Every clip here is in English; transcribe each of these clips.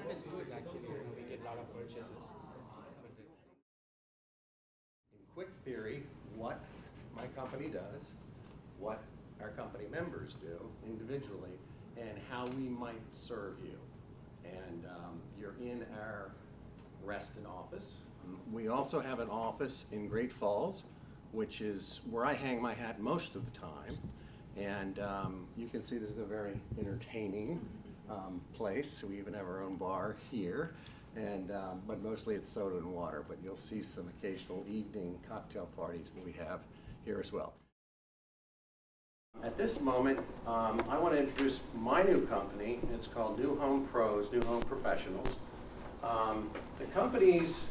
It's good actually. We get a lot of purchases. In quick theory, what my company does, what our company members do individually, and how we might serve you. And you're in our Reston office. We also have an office in Great Falls, which is where I hang my hat most of the time. And you can see this is a very entertaining place. We even have our own bar here. And, but mostly it's soda and water, but you'll see some occasional evening cocktail parties that we have here as well. At this moment, I want to introduce my new company. It's called New Home Pros, New Home Professionals. The company's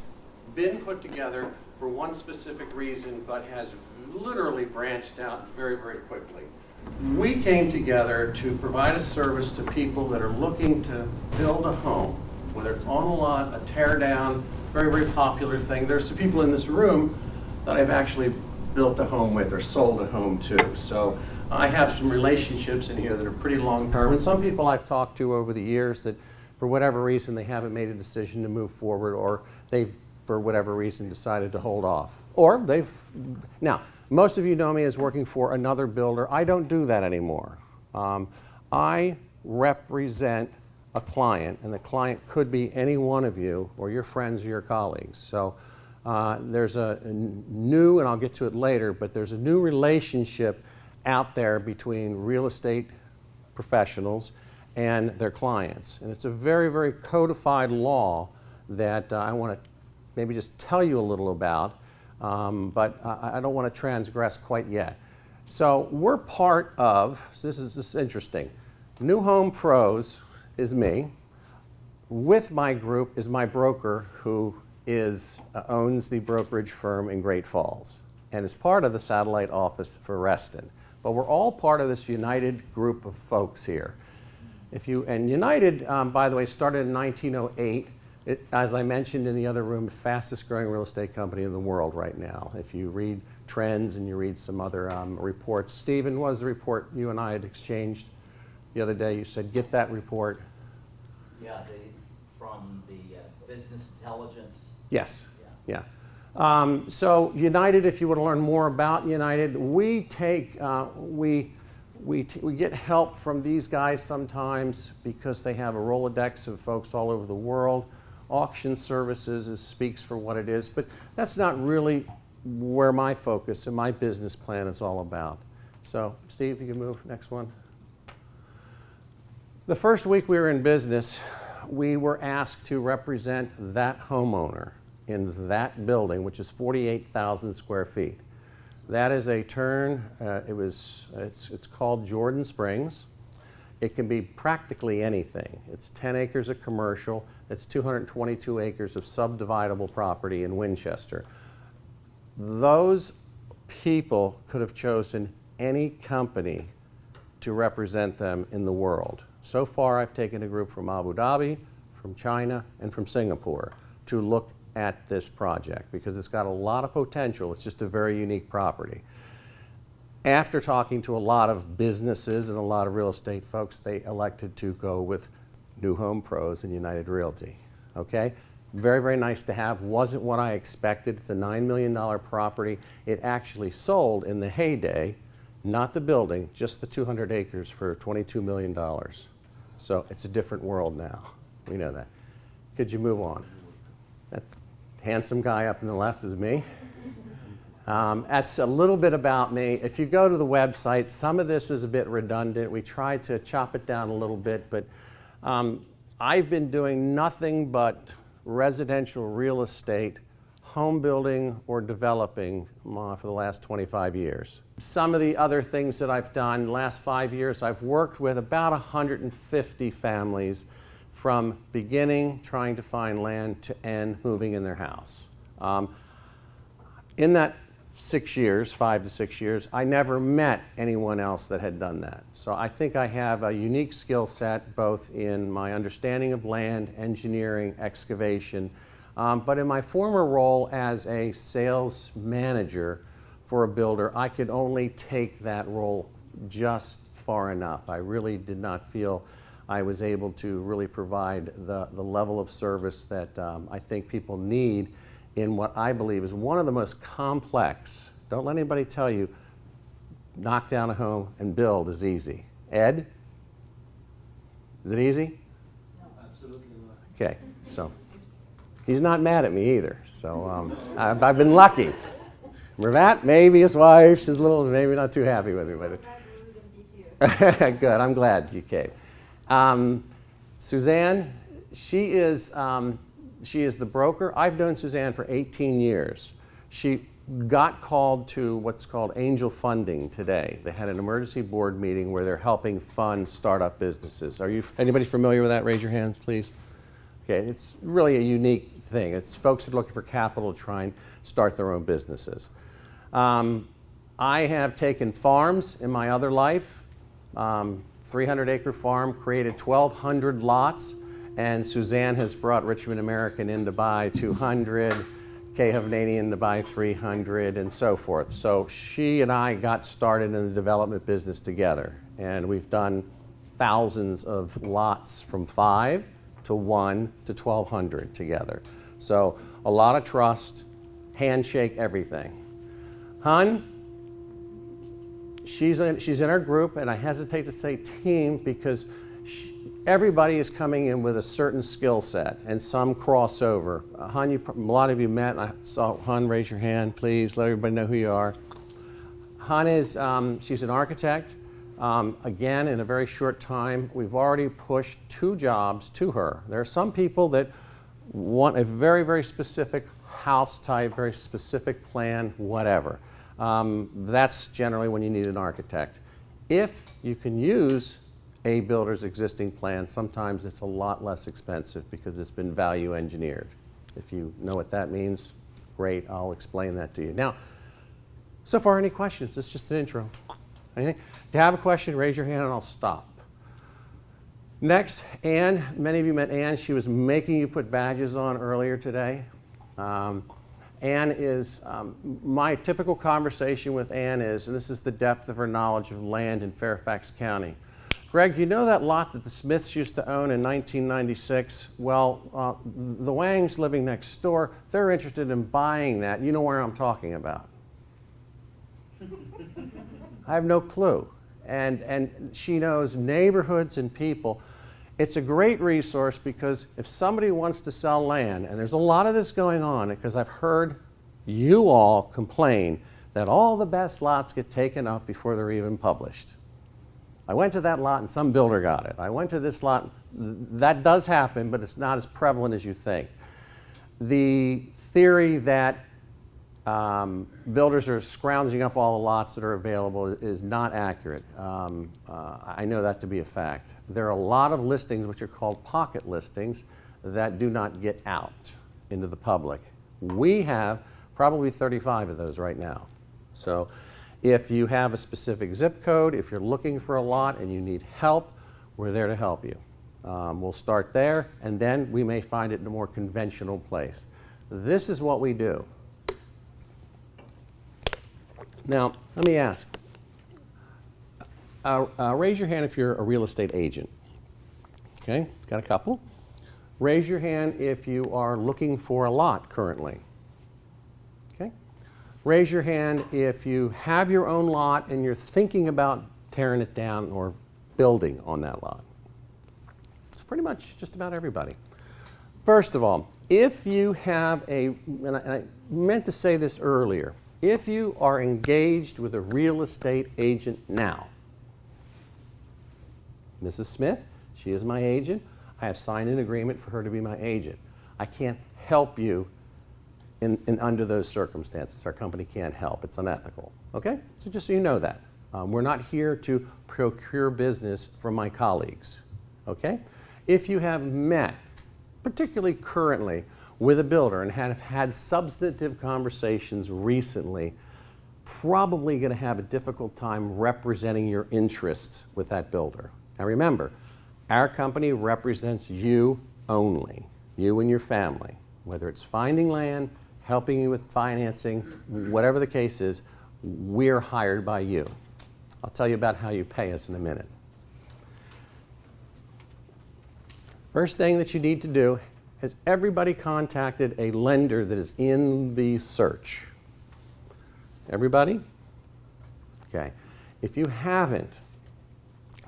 been put together for one specific reason, but has literally branched out very, very quickly. We came together to provide a service to people that are looking to build a home, whether it's on a lot, a tear down, very, very popular thing. There's some people in this room that I've actually built a home with or sold a home to. So I have some relationships in here that are pretty long term. And some people I've talked to over the years that for whatever reason they haven't made a decision to move forward, or they've, for whatever reason, decided to hold off. Or they've, now, most of you know me as working for another builder. I don't do that anymore. I represent a client, and the client could be any one of you or your friends or your colleagues. So there's a new, and I'll get to it later, but there's a new relationship out there between real estate professionals and their clients. And it's a very, very codified law that I want to maybe just tell you a little about, but I don't want to transgress quite yet. So we're part of, so this is interesting, New Home Pros is me. With my group is my broker who owns the brokerage firm in Great Falls and is part of the satellite office for Reston. But we're all part of this united group of folks here. And United, by the way, started in 1908. As I mentioned in the other room, the fastest growing real estate company in the world right now. If you read trends and you read some other reports. Stephen, what was the report you and I had exchanged the other day? You said, get that report. Yeah, from the Business Intelligence. Yes, yeah. So United, if you want to learn more about United, we get help from these guys sometimes because they have a Rolodex of folks all over the world. Auction services speaks for what it is, but that's not really where my focus and my business plan is all about. So Steve, you can move, next one. The first week we were in business, we were asked to represent that homeowner in that building, which is 48,000 square feet. That is a turn, it's called Jordan Springs. It can be practically anything. It's 10 acres of commercial, it's 222 acres of subdividable property in Winchester. Those people could have chosen any company to represent them in the world. So far, I've taken a group from Abu Dhabi, from China, and from Singapore to look at this project because it's got a lot of potential. It's just a very unique property. After talking to a lot of businesses and a lot of real estate folks, they elected to go with New Home Pros and United Realty. Okay? Very, very nice to have. Wasn't what I expected. It's a $9 million property. It actually sold in the heyday, not the building, just the 200 acres for $22 million. So it's a different world now. We know that. Could you move on? That handsome guy up in the left is me. That's a little bit about me. If you go to the website, some of this is a bit redundant. We tried to chop it down a little bit, but I've been doing nothing but residential real estate, home building or developing for the last 25 years. Some of the other things that I've done, the last 5 years, I've worked with about 150 families from beginning trying to find land to end moving in their house. In that 6 years, 5 to 6 years, I never met anyone else that had done that. So I think I have a unique skill set both in my understanding of land, engineering, excavation, but in my former role as a sales manager for a builder, I could only take that role just far enough. I really did not feel I was able to really provide the level of service that I think people need in what I believe is one of the most complex. Don't let anybody tell you knock down a home and build is easy. Ed, is it easy? No, absolutely not. Okay, so he's not mad at me either. So I've been lucky. Mervat, maybe his wife, she's a little, maybe not too happy with me, but good. I'm glad you came. Suzanne, she is the broker. I've known Suzanne for 18 years. She got called to what's called angel funding today. They had an emergency board meeting where they're helping fund startup businesses. Anybody familiar with that? Raise your hands, please. Okay, it's really a unique thing. It's folks that are looking for capital to try and start their own businesses. I have taken farms in my other life, 300-acre farm, created 1,200 lots, and Suzanne has brought Richmond American in to buy 200, Kay Hovnanian to buy 300, and so forth. So she and I got started in the development business together, and we've done thousands of lots from 5 to 1 to 1,200 together. So a lot of trust, handshake, everything. Hun, she's in our group, and I hesitate to say team because everybody is coming in with a certain skill set, and some cross over. Hun, a lot of you met. I saw Hun, raise your hand, please. Let everybody know who you are. Hun is, she's an architect. Again, in a very short time, we've already pushed 2 jobs to her. There are some people that want a very, very specific house type, very specific plan, whatever. That's generally when you need an architect. If you can use a builder's existing plan, sometimes it's a lot less expensive because it's been value engineered. If you know what that means, great, I'll explain that to you. Now, so far, any questions? It's just an intro. Anything? If you have a question, raise your hand and I'll stop. Next, Ann. Many of you met Ann. She was making you put badges on earlier today. Ann is, my typical conversation with Ann is, and this is the depth of her knowledge of land in Fairfax County. Greg, you know that lot that the Smiths used to own in 1996? Well, the Wangs living next door, they're interested in buying that. You know where I'm talking about. I have no clue. And she knows neighborhoods and people. It's a great resource because if somebody wants to sell land, and there's a lot of this going on because I've heard you all complain that all the best lots get taken up before they're even published. I went to that lot and some builder got it. I went to this lot. That does happen, but it's not as prevalent as you think. The theory that builders are scrounging up all the lots that are available is not accurate. I know that to be a fact. There are a lot of listings which are called pocket listings that do not get out into the public. We have probably 35 of those right now. So if you have a specific zip code, if you're looking for a lot and you need help, we're there to help you. We'll start there, and then we may find it in a more conventional place. This is what we do. Now, let me ask. Raise your hand if you're a real estate agent. Okay, got a couple. Raise your hand if you are looking for a lot currently. Okay. Raise your hand if you have your own lot and you're thinking about tearing it down or building on that lot. It's pretty much just about everybody. First of all, if you have and I meant to say this earlier, if you are engaged with a real estate agent now, Mrs. Smith, she is my agent. I have signed an agreement for her to be my agent. I can't help you in under those circumstances. Our company can't help. It's unethical. Okay? So just so you know that. We're not here to procure business from my colleagues. Okay? If you have met, particularly currently, with a builder and have had substantive conversations recently, probably going to have a difficult time representing your interests with that builder. Now remember, our company represents you only, you and your family. Whether it's finding land, helping you with financing, whatever the case is, we're hired by you. I'll tell you about how you pay us in a minute. First thing that you need to do, has everybody contacted a lender that is in the search? Everybody? Okay. If you haven't,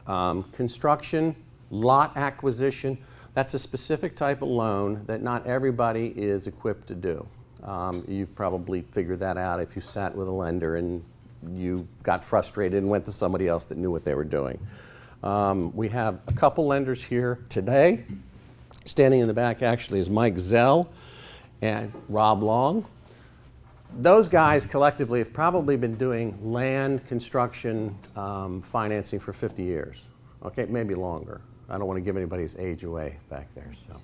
construction, lot acquisition, that's a specific type of loan that not everybody is equipped to do. You've probably figured that out if you sat with a lender and you got frustrated and went to somebody else that knew what they were doing. We have a couple lenders here today. Standing in the back actually is Mike Zell and Rob Long. Those guys collectively have probably been doing land construction financing for 50 years. Okay, maybe longer. I don't want to give anybody's age away back there. So,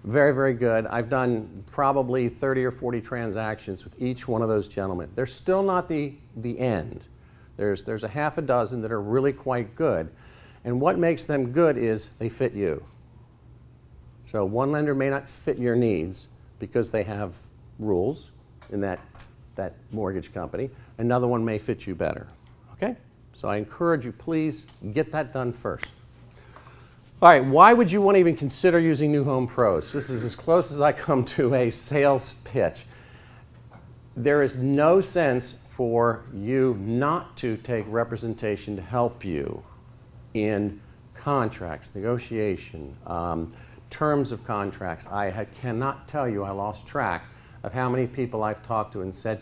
very, very good. I've done probably 30 or 40 transactions with each one of those gentlemen. They're still not the end. There's a half a dozen that are really quite good. And what makes them good is they fit you. So one lender may not fit your needs because they have rules in that mortgage company. Another one may fit you better. Okay? So I encourage you, please get that done first. All right, why would you want to even consider using New Home Pros? This is as close as I come to a sales pitch. There is no sense for you not to take representation to help you in contracts, negotiation, terms of contracts. I cannot tell you, I lost track of how many people I've talked to and said,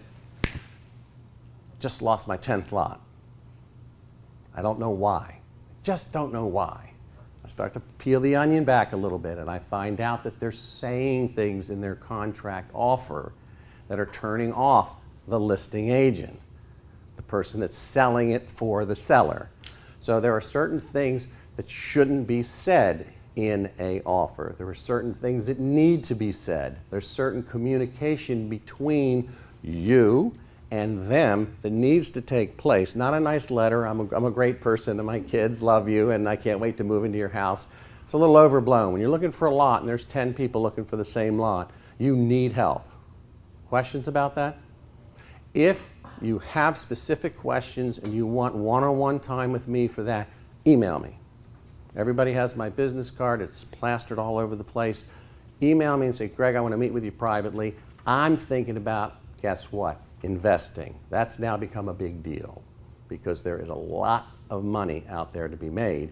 just lost my 10th lot. I don't know why. Just don't know why. I start to peel the onion back a little bit and I find out that they're saying things in their contract offer that are turning off the listing agent, the person that's selling it for the seller. So there are certain things that shouldn't be said in an offer. There are certain things that need to be said. There's certain communication between you and them that needs to take place. Not a nice letter, I'm a great person and my kids love you and I can't wait to move into your house. It's a little overblown. When you're looking for a lot and there's 10 people looking for the same lot, you need help. Questions about that? If you have specific questions and you want one-on-one time with me for that, email me. Everybody has my business card. It's plastered all over the place. Email me and say, Greg, I want to meet with you privately. I'm thinking about, guess what? Investing. That's now become a big deal because there is a lot of money out there to be made.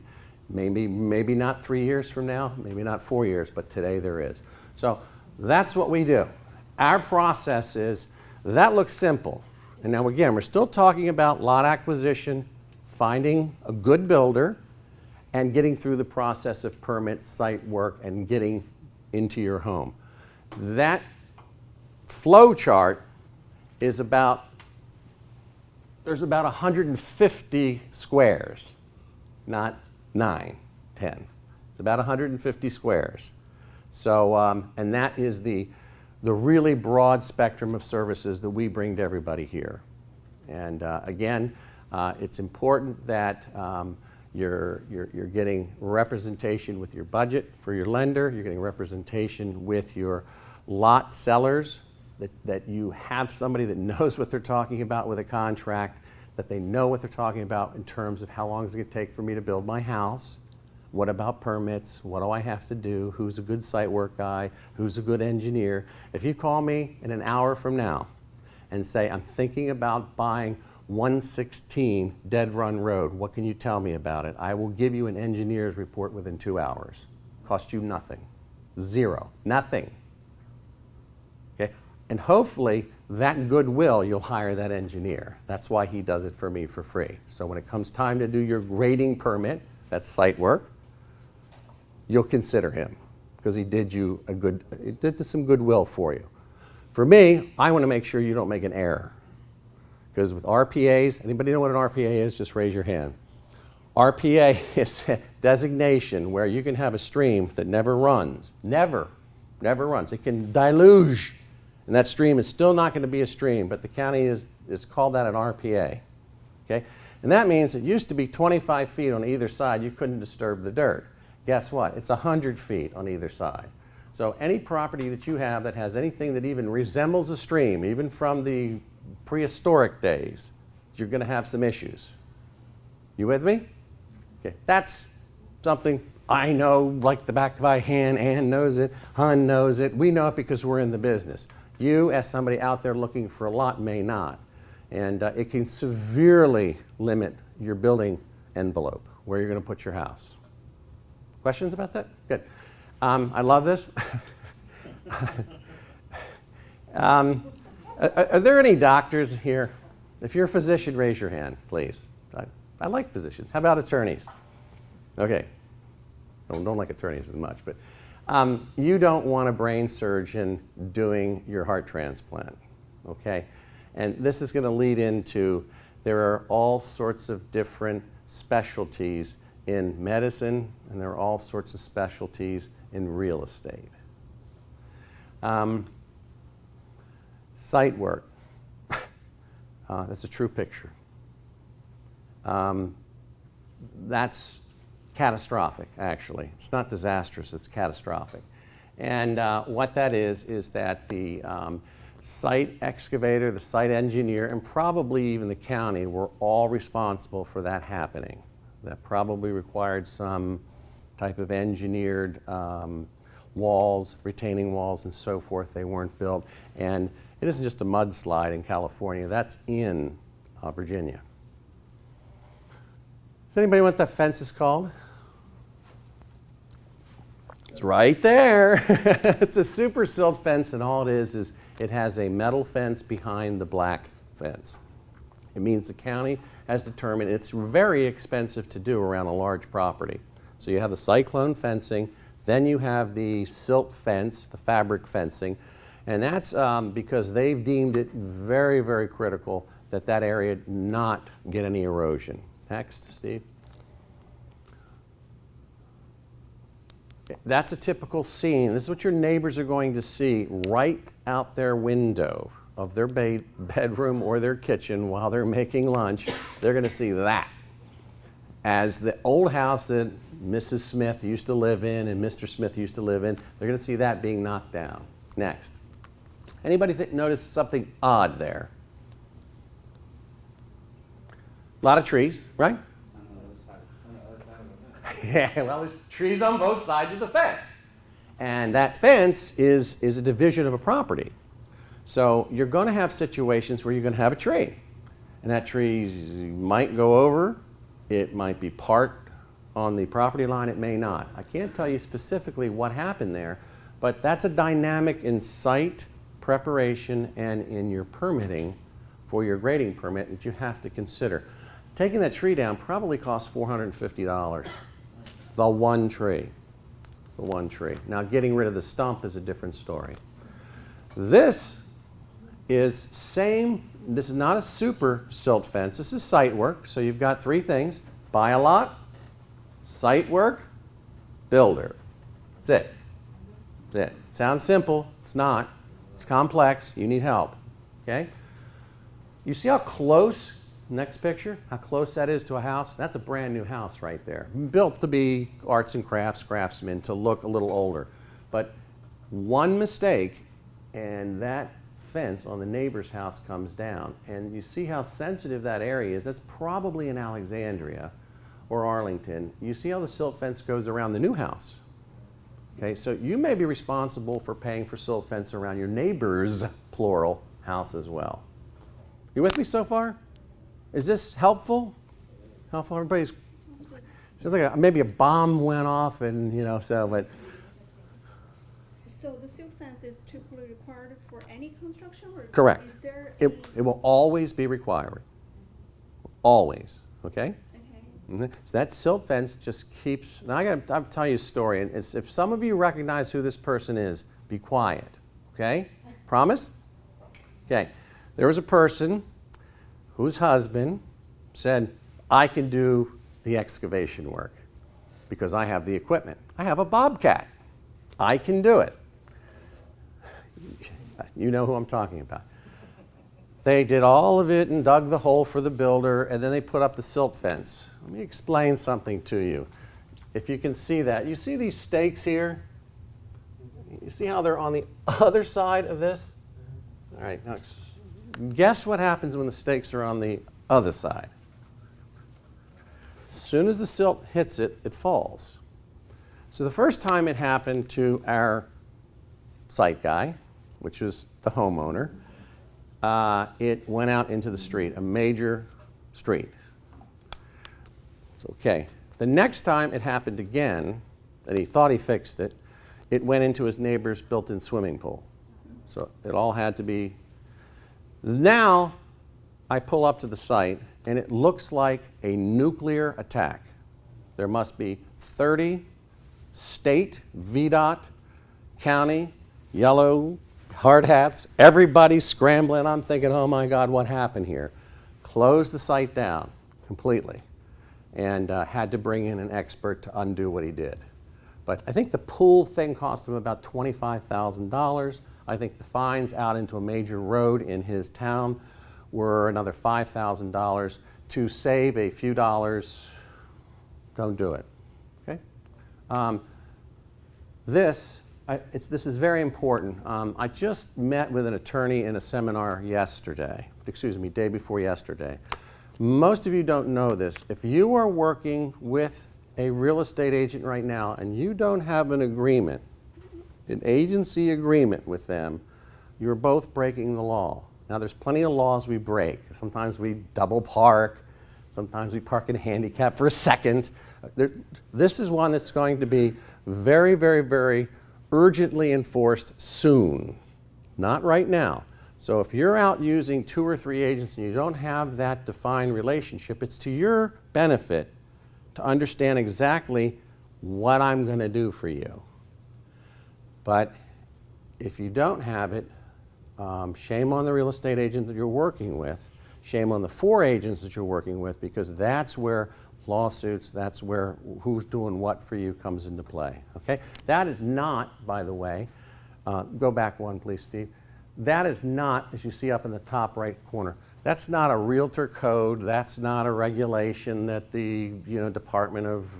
Maybe not 3 years from now, maybe not 4 years, but today there is. So that's what we do. Our process is, that looks simple. And now again, we're still talking about lot acquisition, finding a good builder, and getting through the process of permit, site work, and getting into your home. That flow chart is there's about 150 squares, not 9, 10. It's about 150 squares. So, and that is the really broad spectrum of services that we bring to everybody here. And again, it's important that you're getting representation with your budget for your lender. You're getting representation with your lot sellers, that you have somebody that knows what they're talking about with a contract, that they know what they're talking about in terms of how long is it going to take for me to build my house, what about permits, what do I have to do, who's a good site work guy, who's a good engineer. If you call me in an hour from now and say, I'm thinking about buying 116 Dead Run Road. What can you tell me about it? I will give you an engineer's report within 2 hours. Cost you nothing. Zero. Nothing. Okay? And hopefully, that goodwill, you'll hire that engineer. That's why he does it for me for free. So when it comes time to do your grading permit, that's site work, you'll consider him because he did some goodwill for you. For me, I want to make sure you don't make an error. Because with RPAs, anybody know what an RPA is? Just raise your hand. RPA is a designation where you can have a stream that never runs. Never runs. It can deluge, and that stream is still not going to be a stream, but the county is called that an RPA. Okay? And that means it used to be 25 feet on either side. You couldn't disturb the dirt. Guess what? It's 100 feet on either side. So any property that you have that has anything that even resembles a stream, even from the prehistoric days, you're going to have some issues. You with me? Okay, that's something I know like the back of my hand. Ann knows it. Hun knows it. We know it because we're in the business. You, as somebody out there looking for a lot, may not. And it can severely limit your building envelope, where you're going to put your house. Questions about that? Good. I love this. Are there any doctors here? If you're a physician, raise your hand, please. I like physicians. How about attorneys? Okay. Don't like attorneys as much, but you don't want a brain surgeon doing your heart transplant, okay? And this is going to lead into, there are all sorts of different specialties in medicine, and there are all sorts of specialties in real estate. Site work. That's a true picture. That's catastrophic, actually. It's not disastrous, it's catastrophic. And what that is that the site excavator, the site engineer, and probably even the county were all responsible for that happening. That probably required some type of engineered walls, retaining walls, and so forth. They weren't built. And it isn't just a mudslide in California, that's in Virginia. Does anybody know what that fence is called? It's right there. It's a super silt fence, and all it is it has a metal fence behind the black fence. It means the county has determined it's very expensive to do around a large property. So you have the cyclone fencing, then you have the silt fence, the fabric fencing, and that's because they've deemed it very, very critical that that area not get any erosion. Next, Steve. That's a typical scene. This is what your neighbors are going to see right out their window of their bedroom or their kitchen while they're making lunch. They're going to see that. As the old house that Mrs. Smith used to live in and Mr. Smith used to live in, they're going to see that being knocked down. Next. Anybody notice something odd there? A lot of trees, right? Yeah, well, there's trees on both sides of the fence. And that fence is a division of a property. So you're going to have situations where you're going to have a tree. And that tree might go over. It might be parked on the property line. It may not. I can't tell you specifically what happened there, but that's a dynamic in site preparation and in your permitting for your grading permit that you have to consider. Taking that tree down probably costs $450. The one tree. The one tree. Now, getting rid of the stump is a different story. This is same. This is not a super silt fence. This is site work. So you've got three things: buy a lot, site work, builder. That's it. That's it. Sounds simple. It's not. It's complex. You need help. Okay? You see how close, next picture, how close that is to a house? That's a brand new house right there. Built to be arts and crafts, craftsmen, to look a little older. But one mistake, and that fence on the neighbor's house comes down. And you see how sensitive that area is. That's probably in Alexandria or Arlington. You see how the silt fence goes around the new house. Okay, so you may be responsible for paying for silt fence around your neighbor's, plural, house as well. You with me so far? Is this helpful? Helpful? Everybody's, sounds like maybe a bomb went off and, you know, so, but. So the silt fence is typically required for any construction, or Correct. is there It will always be required. Always, okay? Okay. So that silt fence just keeps, now I'll tell you a story, and if some of you recognize who this person is, be quiet, okay? Promise? Okay. There was a person whose husband said, I can do the excavation work because I have the equipment. I have a Bobcat. I can do it. You know who I'm talking about. They did all of it and dug the hole for the builder, and then they put up the silt fence. Let me explain something to you. If you can see that, you see these stakes here? You see how they're on the other side of this? All right, now guess what happens when the stakes are on the other side? As soon as the silt hits it, it falls. So the first time it happened to our site guy, which was the homeowner, it went out into the street, a major street. It's okay. The next time it happened again, and he thought he fixed it, it went into his neighbor's built-in swimming pool. So it all had to be. Now I pull up to the site, and it looks like a nuclear attack. There must be 30 state, VDOT, county, yellow, hard hats, everybody scrambling. I'm thinking, oh my God, what happened here? Closed the site down completely and had to bring in an expert to undo what he did. But I think the pool thing cost him about $25,000. I think the fines out into a major road in his town were another $5,000. To save a few dollars, don't do it. Okay? This is very important. I just met with an attorney in a seminar day before yesterday. Most of you don't know this. If you are working with a real estate agent right now and you don't have an agreement, an agency agreement with them, you're both breaking the law. Now there's plenty of laws we break. Sometimes we double park, sometimes we park in handicap for a second. This is one that's going to be very, very, very urgently enforced soon, not right now. So if you're out using 2 or 3 agents and you don't have that defined relationship, it's to your benefit to understand exactly what I'm going to do for you. But if you don't have it, shame on the real estate agent that you're working with, shame on the 4 agents that you're working with, because that's where lawsuits, that's where who's doing what for you comes into play, okay? That is not, by the way, go back one please, Steve. That is not, as you see up in the top right corner, that's not a realtor code, that's not a regulation that the Department of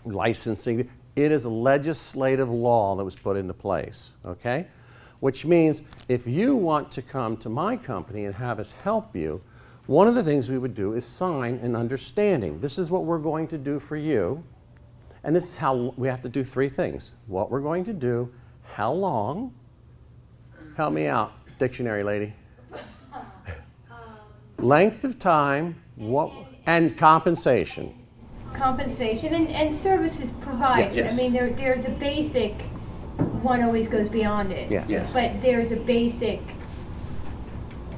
Licensing, it is a legislative law that was put into place, okay? Which means if you want to come to my company and have us help you, one of the things we would do is sign an understanding. This is what we're going to do for you, and this is how we have to do 3 things. What we're going to do, how long, help me out, dictionary lady. Length of time, and compensation. Compensation and services provided. Yes. I mean, there's a basic, one always goes beyond it. Yes. Yes. But there's a basic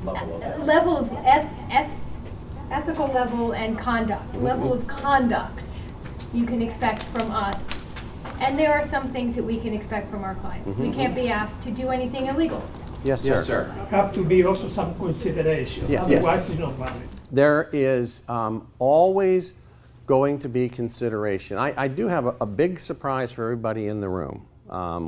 Level of ethical level and conduct, level of conduct you can expect from us. And there are some things that we can expect from our clients. We can't be asked to do anything illegal. Yes, sir. Yes, sir. Have to be also some consideration, Yes. otherwise it's not valid. There is always going to be consideration. I do have a big surprise for everybody in the room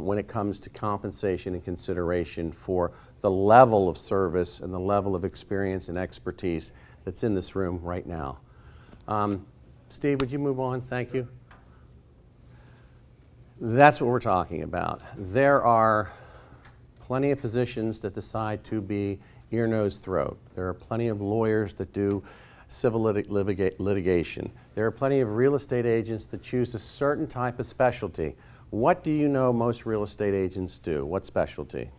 when it comes to compensation and consideration for the level of service and the level of experience and expertise that's in this room right now. Steve, would you move on? Thank you. That's what we're talking about. There are plenty of physicians that decide to be ear, nose, throat. There are plenty of lawyers that do civil litigation. There are plenty of real estate agents that choose a certain type of specialty. What do you know most real estate agents do? What specialty?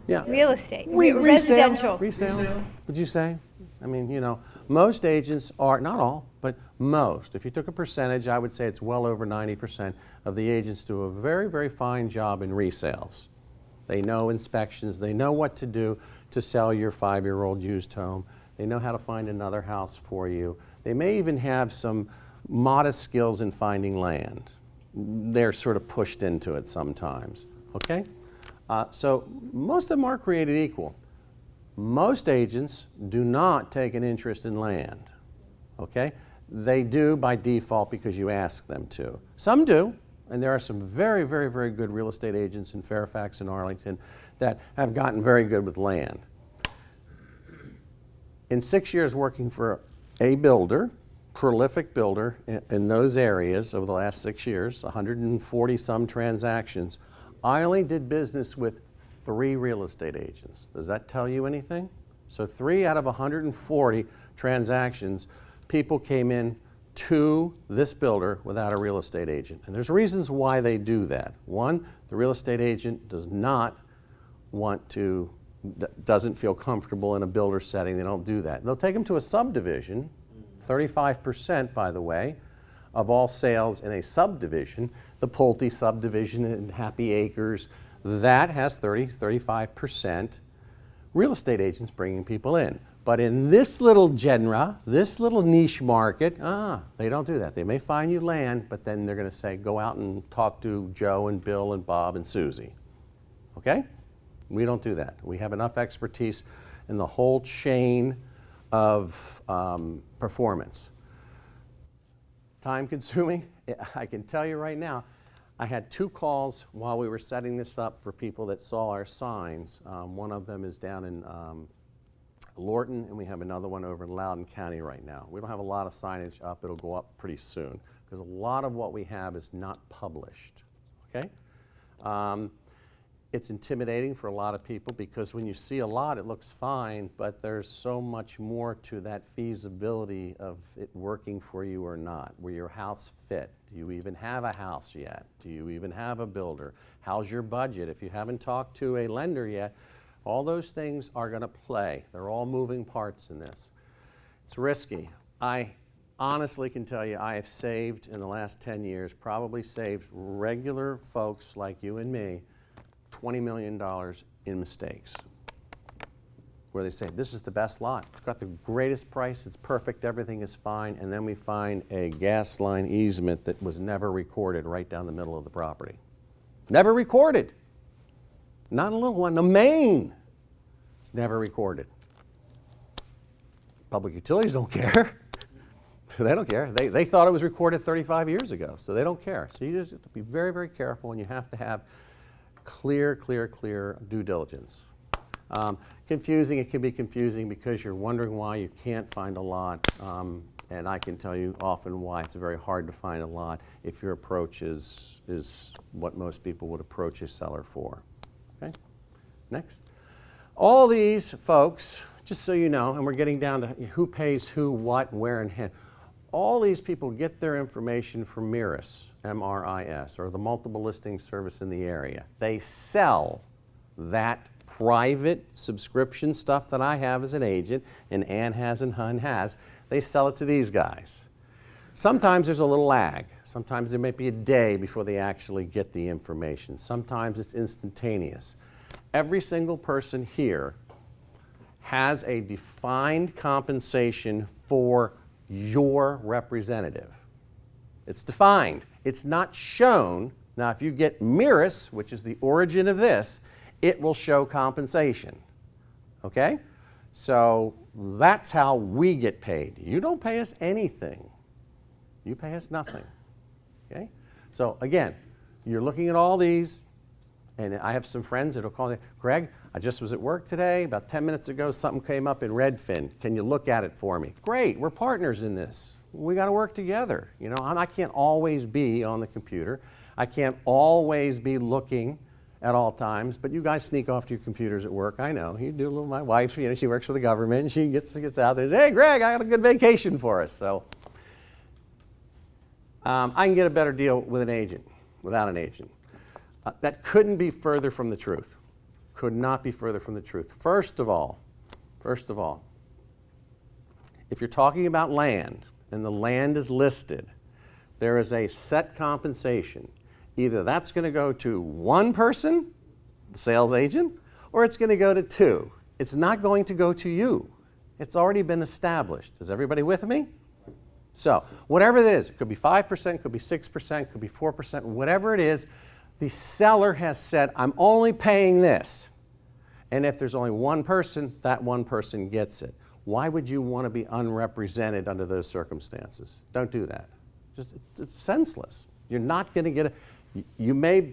Yeah. Real estate, Resale. residential. Resale, would you say? I mean, most agents are, not all, but most. If you took a percentage, I would say it's well over 90% of the agents do a very, very fine job in resales. They know inspections, they know what to do to sell your 5-year-old used home. They know how to find another house for you. They may even have some modest skills in finding land. They're sort of pushed into it sometimes, okay? So most of them are created equal. Most agents do not take an interest in land, okay? They do by default because you ask them to. Some do, and there are some very, very, very good real estate agents in Fairfax and Arlington that have gotten very good with land. In 6 years working for a builder, prolific builder in those areas over the last 6 years, 140 some transactions, I only did business with 3 real estate agents. Does that tell you anything? So 3 out of 140 transactions, people came in to this builder without a real estate agent. And there's reasons why they do that. One, the real estate agent does not want to, doesn't feel comfortable in a builder setting. They don't do that. They'll take them to a subdivision. 35%, by the way, of all sales in a subdivision, the Pulte subdivision in Happy Acres, that has 35% real estate agents bringing people in. But in this little genre, this little niche market, they don't do that. They may find you land, but then they're going to say, go out and talk to Joe and Bill and Bob and Susie. Okay? We don't do that. We have enough expertise in the whole chain of performance. Time consuming? I can tell you right now, I had 2 calls while we were setting this up for people that saw our signs. One of them is down in Lorton, and we have another one over in Loudoun County right now. We don't have a lot of signage up. It'll go up pretty soon because a lot of what we have is not published. Okay? It's intimidating for a lot of people because when you see a lot, it looks fine, but there's so much more to that feasibility of it working for you or not. Will your house fit? Do you even have a house yet? Do you even have a builder? How's your budget? If you haven't talked to a lender yet, all those things are going to play. They're all moving parts in this. It's risky. I honestly can tell you I have saved in the last 10 years, probably saved regular folks like you and me, $20 million in mistakes, where they say, this is the best lot. It's got the greatest price, it's perfect, everything is fine, and then we find a gas line easement that was never recorded right down the middle of the property. Never recorded. Not a little one, a main. It's never recorded. Public utilities don't care. They don't care. They thought it was recorded 35 years ago, so they don't care. So you just have to be very, very careful, and you have to have clear due diligence. Confusing, it can be confusing because you're wondering why you can't find a lot, and I can tell you often why it's very hard to find a lot if your approach is what most people would approach a seller for. Okay, next. All these folks, just so you know, and we're getting down to who pays who, what, where, and when. All these people get their information from MIRIS, M-R-I-S, or the multiple listing service in the area. They sell that private subscription stuff that I have as an agent, and Ann has and Hun has. They sell it to these guys. Sometimes there's a little lag. Sometimes there might be a day before they actually get the information. Sometimes it's instantaneous. Every single person here has a defined compensation for your representative. It's defined. It's not shown. Now, if you get MIRIS, which is the origin of this, it will show compensation. Okay? So that's how we get paid. You don't pay us anything. You pay us nothing. Okay? So again, you're looking at all these, and I have some friends that will call me, Greg, I just was at work today, about 10 minutes ago, something came up in Redfin. Can you look at it for me? Great, we're partners in this. We got to work together. You know, I can't always be on the computer. I can't always be looking at all times, but you guys sneak off to your computers at work. I know. You do a little, my wife, you know, she works for the government, and she gets out there and says, hey, Greg, I got a good vacation for us. So I can get a better deal with an agent, without an agent. That couldn't be further from the truth. Could not be further from the truth. First of all, if you're talking about land and the land is listed, there is a set compensation. Either that's going to go to one person, the sales agent, or it's going to go to 2. It's not going to go to you. It's already been established. Is everybody with me? So whatever it is, it could be 5%, could be 6%, could be 4%, whatever it is, the seller has said, I'm only paying this. And if there's only one person, that one person gets it. Why would you want to be unrepresented under those circumstances? Don't do that. It's senseless. You're not going to get it. You may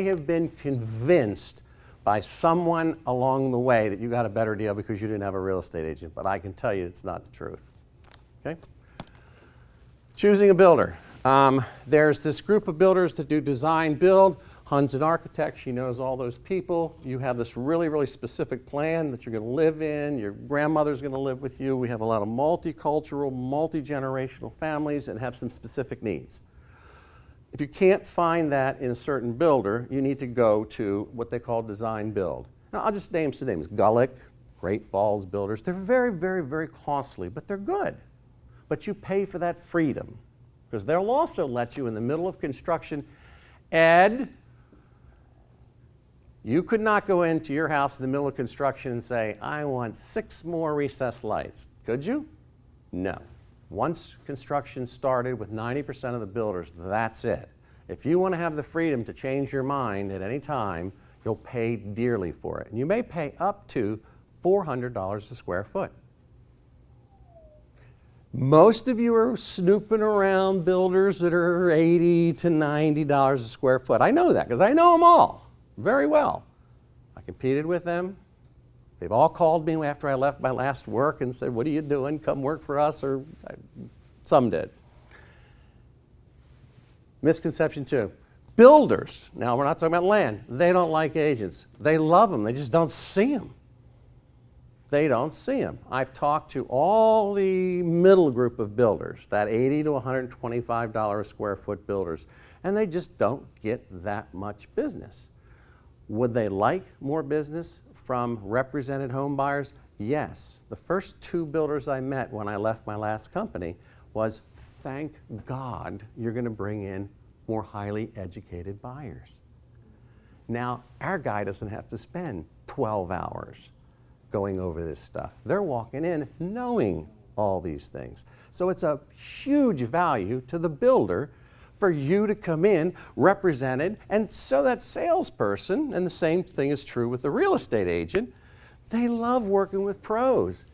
have been convinced by someone along the way that you got a better deal because you didn't have a real estate agent, but I can tell you it's not the truth. Okay? Choosing a builder. There's this group of builders that do design build. Hun's an architect. She knows all those people. You have this really, really specific plan that you're going to live in. Your grandmother's going to live with you. We have a lot of multicultural, multi-generational families and have some specific needs. If you can't find that in a certain builder, you need to go to what they call design build. Now, I'll just name some names. Gulick, Great Falls Builders. They're very, very, very costly, but they're good. But you pay for that freedom because they'll also let you in the middle of construction. Ed, you could not go into your house in the middle of construction and say, I want 6 more recessed lights. Could you? No. Once construction started with 90% of the builders, that's it. If you want to have the freedom to change your mind at any time, you'll pay dearly for it. And you may pay up to $400 a square foot. Most of you are snooping around builders that are $80 to $90 a square foot. I know that because I know them all very well. I competed with them. They've all called me after I left my last work and said, what are you doing? Come work for us, or some did. Misconception 2. Builders, now we're not talking about land, they don't like agents. They love them, they just don't see them. They don't see them. I've talked to all the middle group of builders, that $80 to $125 a square foot builders, and they just don't get that much business. Would they like more business from represented home buyers? Yes. The first 2 builders I met when I left my last company was, thank God you're going to bring in more highly educated buyers. Now, our guy doesn't have to spend 12 hours going over this stuff. They're walking in knowing all these things. So it's a huge value to the builder for you to come in represented, and so that salesperson, and the same thing is true with the real estate agent, they love working with pros.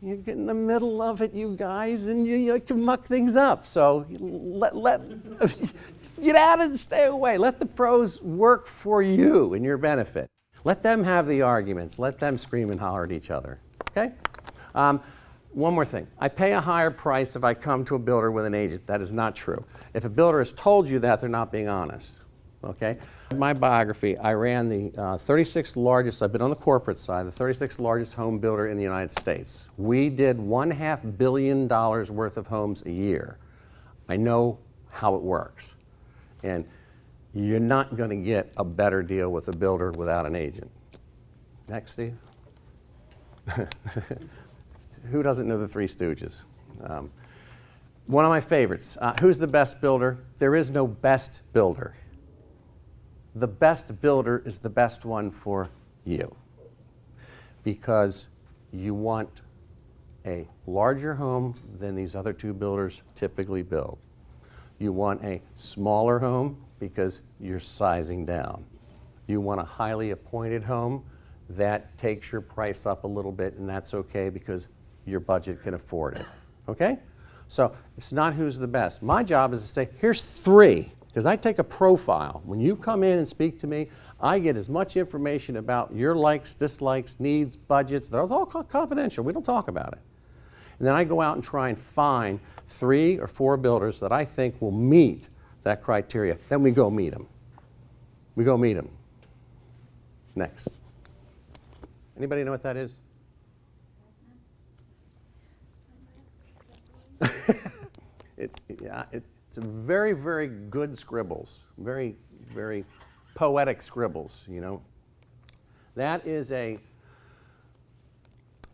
You get in the middle of it, you guys, and you can muck things up. So get out and stay away. Let the pros work for you in your benefit. Let them have the arguments. Let them scream and holler at each other. Okay? One more thing. I pay a higher price if I come to a builder with an agent. That is not true. If a builder has told you that, they're not being honest. Okay? In my biography, I ran the 36th largest, I've been on the corporate side, the 36th largest home builder in the United States. We did $1.5 billion worth of homes a year. I know how it works. And you're not going to get a better deal with a builder without an agent. Next, Steve. Who doesn't know the Three Stooges? One of my favorites. Who's the best builder? There is no best builder. The best builder is the best one for you because you want a larger home than these other 2 builders typically build. You want a smaller home because you're sizing down. You want a highly appointed home that takes your price up a little bit, and that's okay because your budget can afford it. Okay? So it's not who's the best. My job is to say, here's 3, because I take a profile. When you come in and speak to me, I get as much information about your likes, dislikes, needs, budgets. They're all confidential. We don't talk about it. And then I go out and try and find 3 or 4 builders that I think will meet that criteria. Then we go meet them. We go meet them. Next. Anybody know what that is? It's a very, very good scribbles. Very, very poetic scribbles, you know. That is a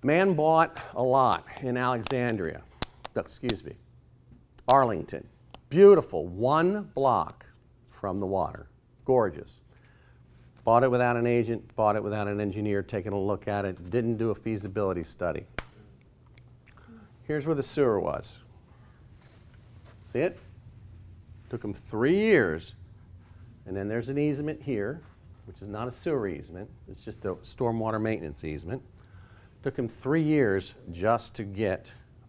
man bought a lot in Alexandria. Arlington. Beautiful, 1 block from the water. Gorgeous. Bought it without an agent, bought it without an engineer taking a look at it, didn't do a feasibility study. Here's where the sewer was. See it? Took them 3 years. And then there's an easement here, which is not a sewer easement, it's just a stormwater maintenance easement. Took him 3 years just to get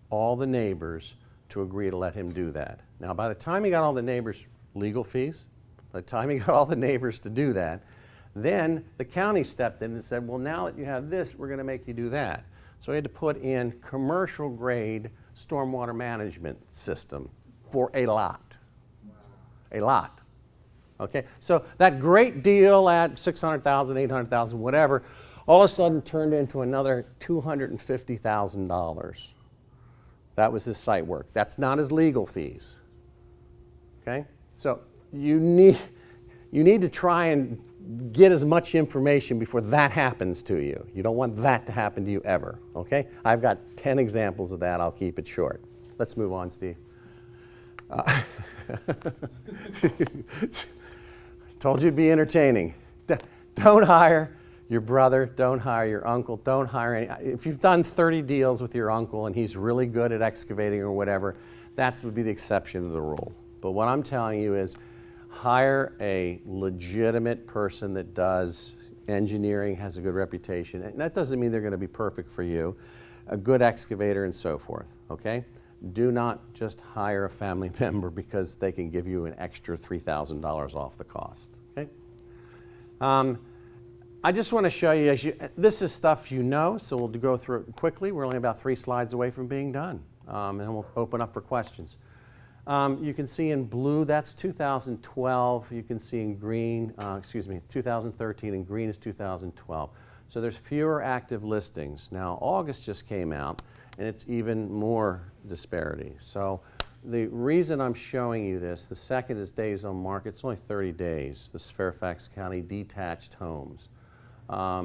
all the neighbors to agree to let him do that. Now, by the time he got all the neighbors' legal fees, by the time he got all the neighbors to do that, then the county stepped in and said, well, now that you have this, we're going to make you do that. So he had to put in commercial grade stormwater management system for a lot. A lot. Okay, so that great deal at $600,000, $800,000, whatever, all of a sudden turned into another $250,000. That was his site work. That's not his legal fees. Okay, so you need to try and get as much information before that happens to you. You don't want that to happen to you ever. Okay, I've got 10 examples of that. I'll keep it short. Let's move on, Steve. Told you it'd be entertaining. Don't hire your brother, don't hire your uncle, don't hire any. If you've done 30 deals with your uncle and he's really good at excavating or whatever, that would be the exception to the rule. But what I'm telling you is hire a legitimate person that does engineering, has a good reputation. And that doesn't mean they're going to be perfect for you, a good excavator and so forth, okay? Do not just hire a family member because they can give you an extra $3,000 off the cost, okay? I just want to show you, this is stuff you know, so we'll go through it quickly. We're only about 3 slides away from being done, and we'll open up for questions. You can see in blue, that's 2012. You can see in green, 2013, and green is 2012. So there's fewer active listings. Now, August just came out, and it's even more disparity. So the reason I'm showing you this, the second is days on market. It's only 30 days. This is Fairfax County detached homes.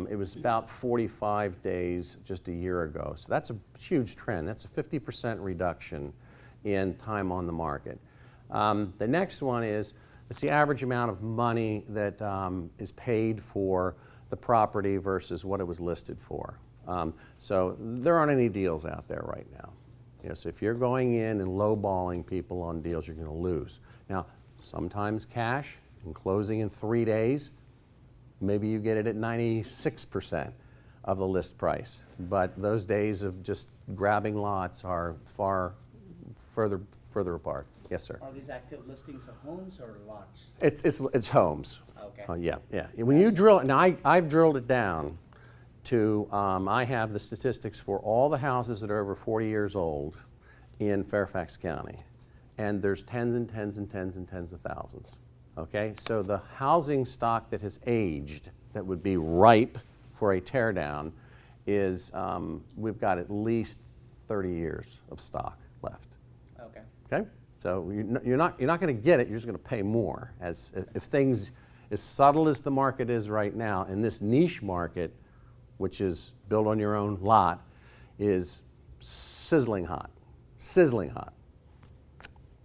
It was about 45 days just a year ago. So that's a huge trend. That's a 50% reduction in time on the market. The next one is, it's the average amount of money that is paid for the property versus what it was listed for. So there aren't any deals out there right now. You know, so if you're going in and lowballing people on deals, you're going to lose. Now, sometimes cash and closing in 3 days, maybe you get it at 96% of the list price. But those days of just grabbing lots are further apart. Yes, sir. Are these active listings of homes or lots? It's homes. Okay. Yeah. When you drill, now I've drilled it down to, I have the statistics for all the houses that are over 40 years old in Fairfax County. And there's tens and tens and tens and tens of thousands. Okay, so the housing stock that has aged, that would be ripe for a tear down, is, we've got at least 30 years of stock left. Okay. Okay, so you're not going to get it. You're just going to pay more. If things, as subtle as the market is right now, in this niche market, which is built on your own lot, is sizzling hot. Sizzling hot.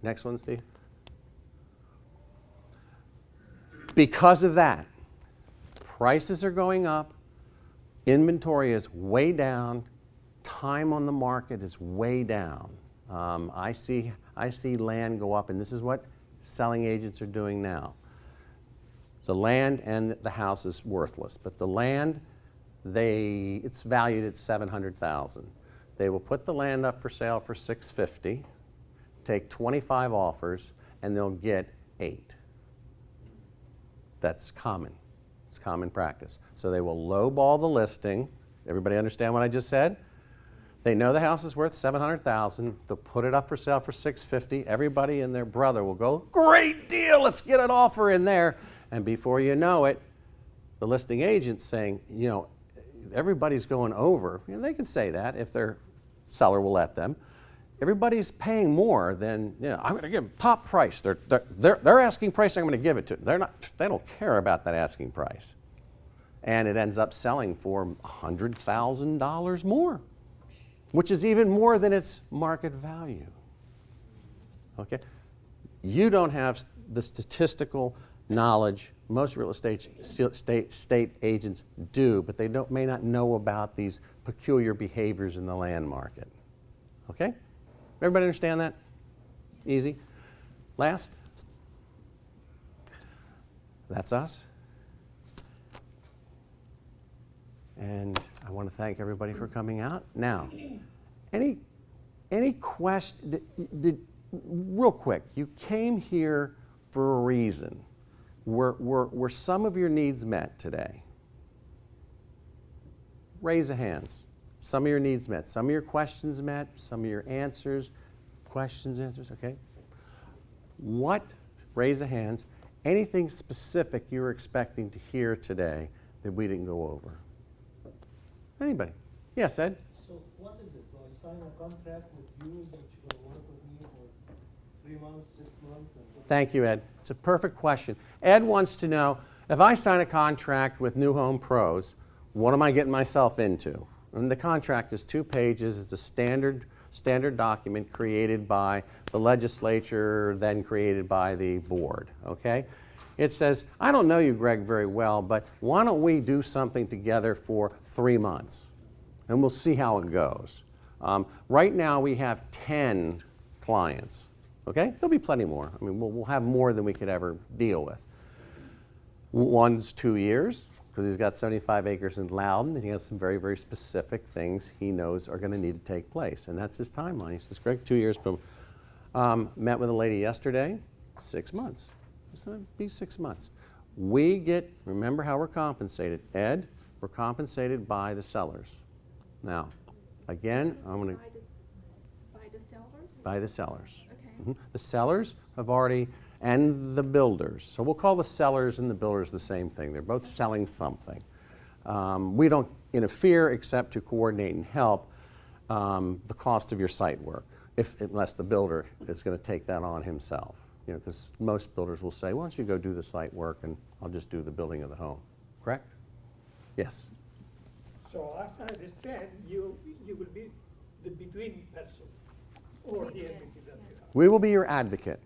Next one, Steve. Because of that, prices are going up, inventory is way down, time on the market is way down. I see land go up, and this is what selling agents are doing now. The land and the house is worthless, but the land, it's valued at $700,000. They will put the land up for sale for $650,000, take 25 offers, and they'll get 8. That's common. It's common practice. So they will lowball the listing. Everybody understand what I just said? They know the house is worth $700,000. They'll put it up for sale for $650,000. Everybody and their brother will go, great deal, let's get an offer in there. And before you know it, the listing agent's saying, you know, everybody's going over. You know, they can say that if their seller will let them. Everybody's paying more than, you know, I'm going to give them top price. They're asking price, I'm going to give it to them. They don't care about that asking price. And it ends up selling for $100,000 more, which is even more than its market value. Okay? You don't have the statistical knowledge. Most real estate agents do, but they may not know about these peculiar behaviors in the land market. Okay? Everybody understand that? Easy. Last. That's us. And I want to thank everybody for coming out. Now, any question, real quick, you came here for a reason. Were some of your needs met today? Raise of hands. Some of your needs met. Some of your questions met. Some of your answers, questions, answers, okay? Raise of hands, anything specific you were expecting to hear today that we didn't go over? Anybody? Yes, Ed? So what is it? Do I sign a contract with you that you're gonna work with me for 3 months, 6 months? Thank you, Ed. It's a perfect question. Ed wants to know, if I sign a contract with New Home Pros, what am I getting myself into? And the contract is 2 pages. It's a standard document created by the legislature, then created by the board, okay? It says, I don't know you, Greg, very well, but why don't we do something together for 3 months? And we'll see how it goes. Right now, we have 10 clients, okay? There'll be plenty more. I mean, we'll have more than we could ever deal with. One's 2 years, because he's got 75 acres in Loudon, and he has some very, very specific things he knows are going to need to take place. And that's his timeline. He says, Greg, 2 years, boom. Met with a lady yesterday, 6 months. It's going to be 6 months. Remember how we're compensated. Ed, we're compensated by the sellers. Now, again, I'm going to... By the sellers? By the sellers. Okay. The sellers have already, and the builders. So we'll call the sellers and the builders the same thing. They're both selling something. We don't interfere except to coordinate and help the cost of your site work, unless the builder is going to take that on himself. You know, because most builders will say, why don't you go do the site work and I'll just do the building of the home. Correct? Yes. So as I understand, you will be the between person or the advocate that you have. We will be your advocate.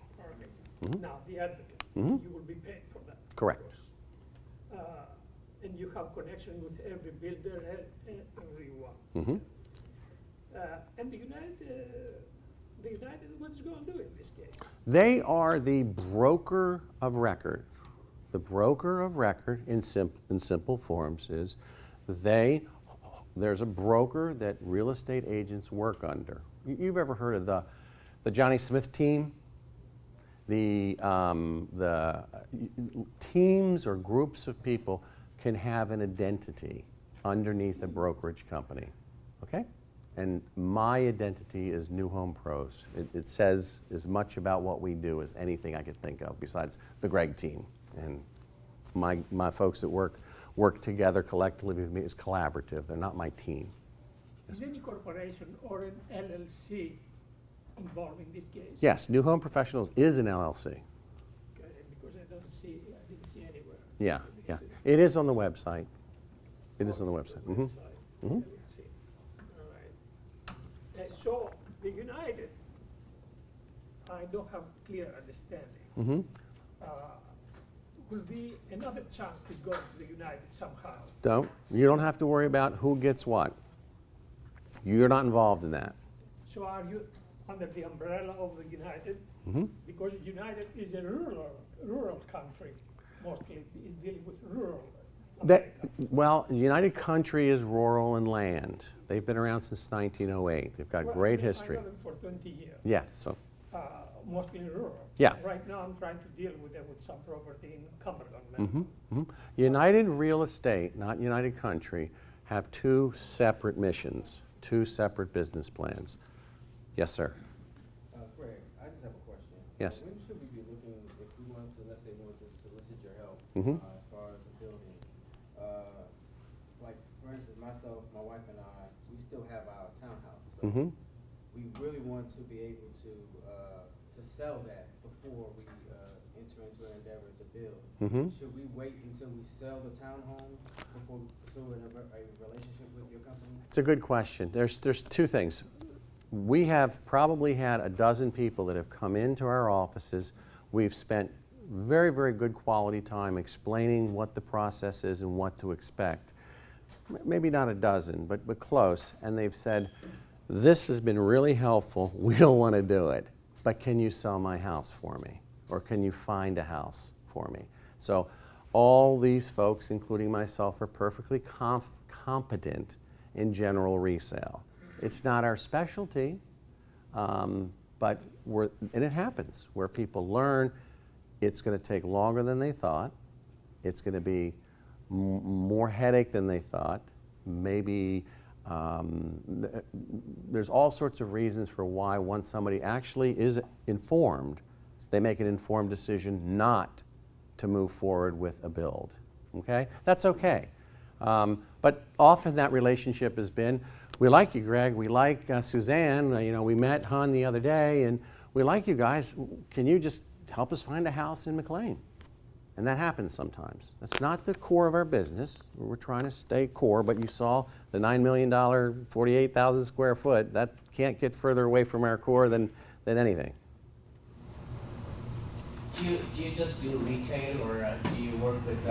Okay. Now, the advocate, you will be paid for that. Correct. of course. And you have connection with every builder and everyone. And the United, what is going to do in this case? They are the broker of record. The broker of record in simple forms is there's a broker that real estate agents work under. You've ever heard of the Johnny Smith team? The teams or groups of people can have an identity underneath a brokerage company, okay? And my identity is New Home Pros. It says as much about what we do as anything I could think of besides the Greg team. And my folks that work together collectively with me is collaborative. They're not my team. Is any corporation or an LLC involved in this case? Yes, New Home Professionals is an LLC. Okay, because I didn't see anywhere. Yeah, yeah. It is on the website. It is on the website. LLC. All right. So the United, I don't have clear understanding. Will be another chunk is going to the United somehow. You don't have to worry about who gets what. You're not involved in that. So are you under the umbrella of the United? Because United is a rural country, mostly is dealing with rural America. Well, United Country is rural and land. They've been around since 1908. They've got great history. I know them for 20 years. Yeah, so. Mostly rural. Yeah. Right now, I'm trying to deal with them with some property in Cumberland. United Real Estate, not United Country, have 2 separate missions, 2 separate business plans. Yes, sir. Greg, I just have a question. Yes. When should we be looking, if we want to, let's say we want to solicit your help as far as the building? Like, for instance, myself, my wife and I, we still have our townhouse. So we really want to be able to sell that before we enter into an endeavor to build. Should we wait until we sell the townhome before we pursue a relationship with your company? It's a good question. There's 2 things. We have probably had a dozen people that have come into our offices. We've spent very, very good quality time explaining what the process is and what to expect. Maybe not a dozen, but close. And they've said, this has been really helpful. We don't want to do it. But can you sell my house for me? Or can you find a house for me? So all these folks, including myself, are perfectly competent in general resale. It's not our specialty, but and it happens where people learn it's going to take longer than they thought. It's going to be more headache than they thought. Maybe there's all sorts of reasons for why once somebody actually is informed, they make an informed decision not to move forward with a build. Okay? That's okay. But often that relationship has been, we like you, Greg, we like Suzanne, we met Han the other day, and we like you guys. Can you just help us find a house in McLean? And that happens sometimes. That's not the core of our business. We're trying to stay core, but you saw the $9 million, 48,000 square foot. That can't get further away from our core than anything. Do you just do retail, or do you work with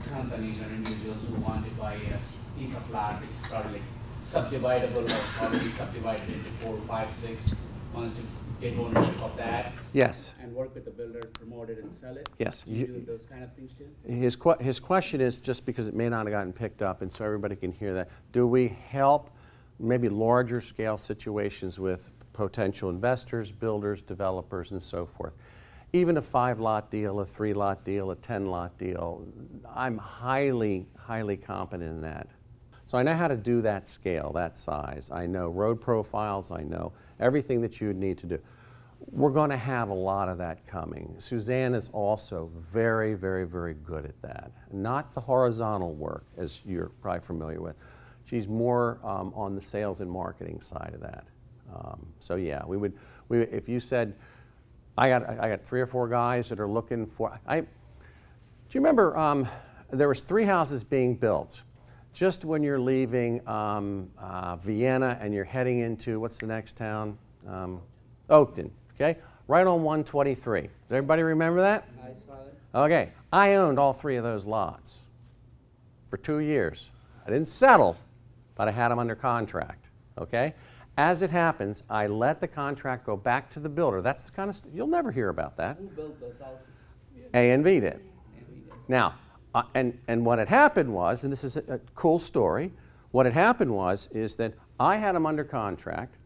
companies or individuals who want to buy a piece of land which is probably subdividable or already subdivided into 4, 5, 6, wants to take ownership of that? Yes. And work with the builder, promote it and sell it? Yes. Do you do those kind of things too? His question is, just because it may not have gotten picked up, and so everybody can hear that, do we help maybe larger scale situations with potential investors, builders, developers, and so forth? Even a 5-lot deal, a 3-lot deal, a 10-lot deal, I'm highly, highly competent in that. So I know how to do that scale, that size. I know road profiles, I know everything that you would need to do. We're going to have a lot of that coming. Suzanne is also very, very, very good at that. Not the horizontal work, as you're probably familiar with. She's more on the sales and marketing side of that. So yeah, if you said, I got 3 or 4 guys that are looking for, do you remember there was 3 houses being built just when you're leaving Vienna and you're heading into, what's the next town? Oakton, okay? Right on 123. Does everybody remember that? I saw it. Okay, I owned all 3 of those lots for 2 years. I didn't settle, but I had them under contract, okay? As it happens, I let the contract go back to the builder. That's the kind of you'll never hear about that. Who built those houses? A&V did. Now, and what had happened was, and this is a cool story, what had happened is that I had them under contract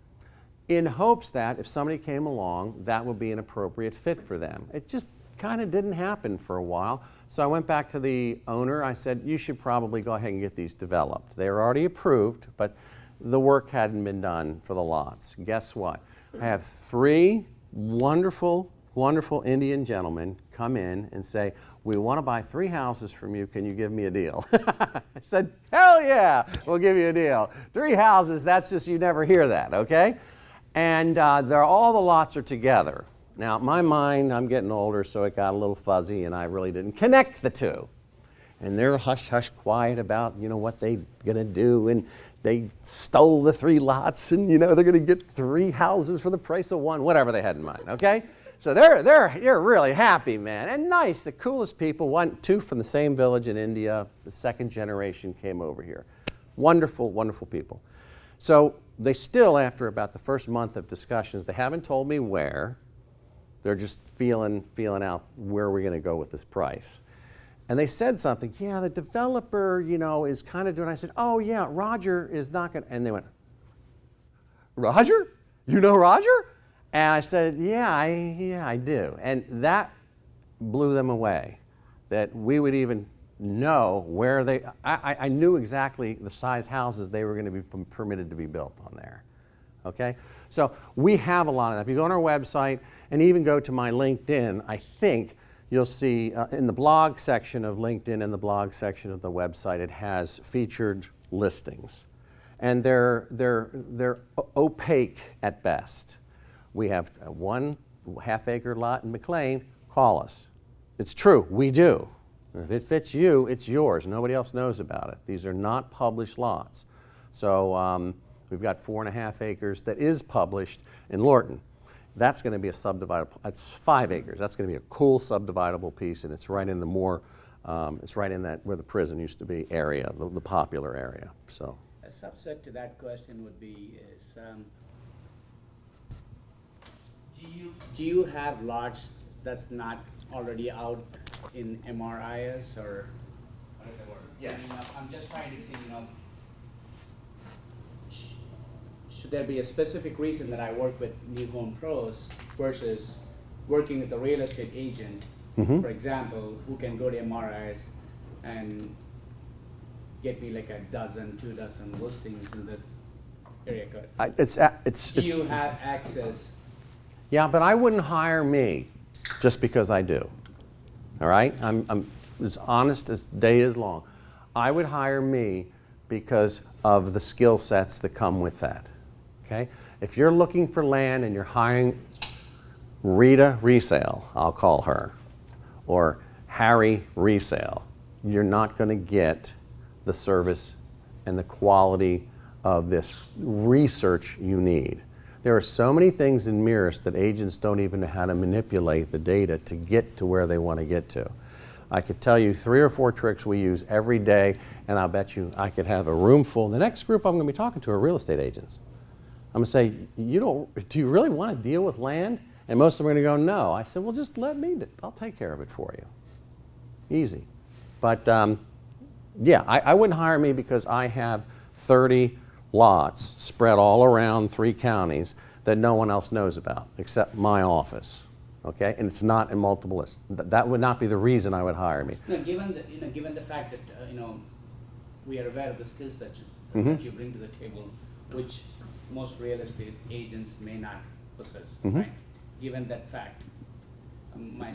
in hopes that if somebody came along, that would be an appropriate fit for them. It just kind of didn't happen for a while. So I went back to the owner. I said, you should probably go ahead and get these developed. They were already approved, but the work hadn't been done for the lots. Guess what? I have 3 wonderful, wonderful Indian gentlemen come in and say, we want to buy 3 houses from you. Can you give me a deal? I said, hell yeah, we'll give you a deal. 3 houses, that's just, you never hear that, okay? And all the lots are together. Now, in my mind, I'm getting older, so it got a little fuzzy, and I really didn't connect the two. And they're hush-hush quiet about, what they're going to do, and they stole the 3 lots, and, they're going to get 3 houses for the price of 1, whatever they had in mind, okay? So you're really happy, man, and nice. The coolest people, 2 from the same village in India. The 2nd generation came over here. Wonderful, wonderful people. So they still, after about the first month of discussions, they haven't told me where. They're just feeling out where we're going to go with this price. And they said something, yeah, the developer, is kind of doing, I said, oh yeah, Roger is not going to, and they went, Roger? You know Roger? And I said, yeah, I do. And that blew them away, that we would even know where I knew exactly the size houses they were going to be permitted to be built on there, okay? So we have a lot of that. If you go on our website and even go to my LinkedIn, I think you'll see in the blog section of LinkedIn and the blog section of the website, it has featured listings. And they're opaque at best. We have 1 half-acre lot in McLean, call us. It's true, we do. If it fits you, it's yours. Nobody else knows about it. These are not published lots. So we've got 4.5 acres that is published in Lorton. That's going to be a subdividable, it's 5 acres. That's going to be a cool subdividable piece, and it's right in the it's right in that where the prison used to be area, the popular area. So A subset to that question would be do you have lots that's not already out in MRIS, or how does that work? Yes. You know, I'm just trying to see, should there be a specific reason that I work with New Home Pros versus working with a real estate agent, Mhm. for example, who can go to MRIs and get me like a dozen, 2 dozen listings in the area code? Do you have access? Yeah, but I wouldn't hire me just because I do. All right? I'm as honest as day is long. I would hire me because of the skill sets that come with that. Okay? If you're looking for land and you're hiring Rita Resale, I'll call her, or Harry Resale, you're not going to get the service and the quality of this research you need. There are so many things in Mirus that agents don't even know how to manipulate the data to get to where they want to get to. I could tell you 3 or 4 tricks we use every day, and I'll bet you I could have a room full. The next group I'm going to be talking to are real estate agents. I'm going to say, do you really want to deal with land? And most of them are going to go, no. I said, well, just let me, I'll take care of it for you. Easy. But yeah, I wouldn't hire me because I have 30 lots spread all around 3 counties that no one else knows about except my office. Okay, and it's not in multiple lists. That would not be the reason I would hire me. No, given the fact that we are aware of the skills that Mm-hmm. that you bring to the table, which most real estate agents may not possess, Mhm. right? Given that fact, my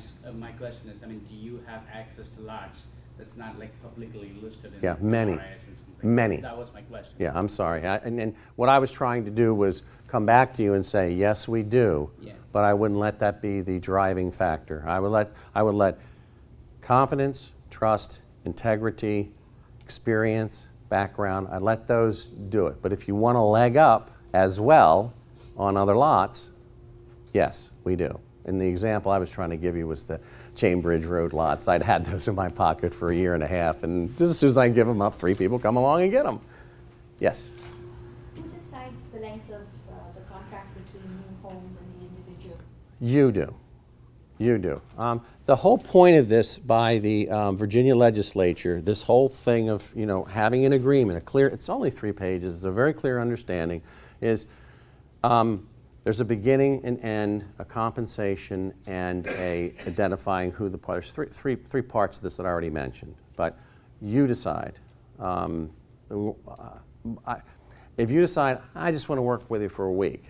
question is, do you have access to lots that's not like publicly listed in Yeah, many. RIS and something? Many. That was my question. Yeah, I'm sorry. And what I was trying to do was come back to you and say, yes, we do. Yeah. But I wouldn't let that be the driving factor. I would let confidence, trust, integrity, experience, background, I'd let those do it. But if you want a leg up as well on other lots, yes, we do. And the example I was trying to give you was the Chain Bridge Road lots. I'd had those in my pocket for 1.5 years, and just as soon as I give them up, 3 people come along and get them. Yes? Who decides the length of the contract between New Homes and the individual? You do. You do. The whole point of this by the Virginia legislature, this whole thing of having an agreement, it's only 3 pages, it's a very clear understanding, is there's a beginning and end, a compensation, and a identifying who the parties. Three parts of this that I already mentioned, but you decide. If you decide, I just want to work with you for a week,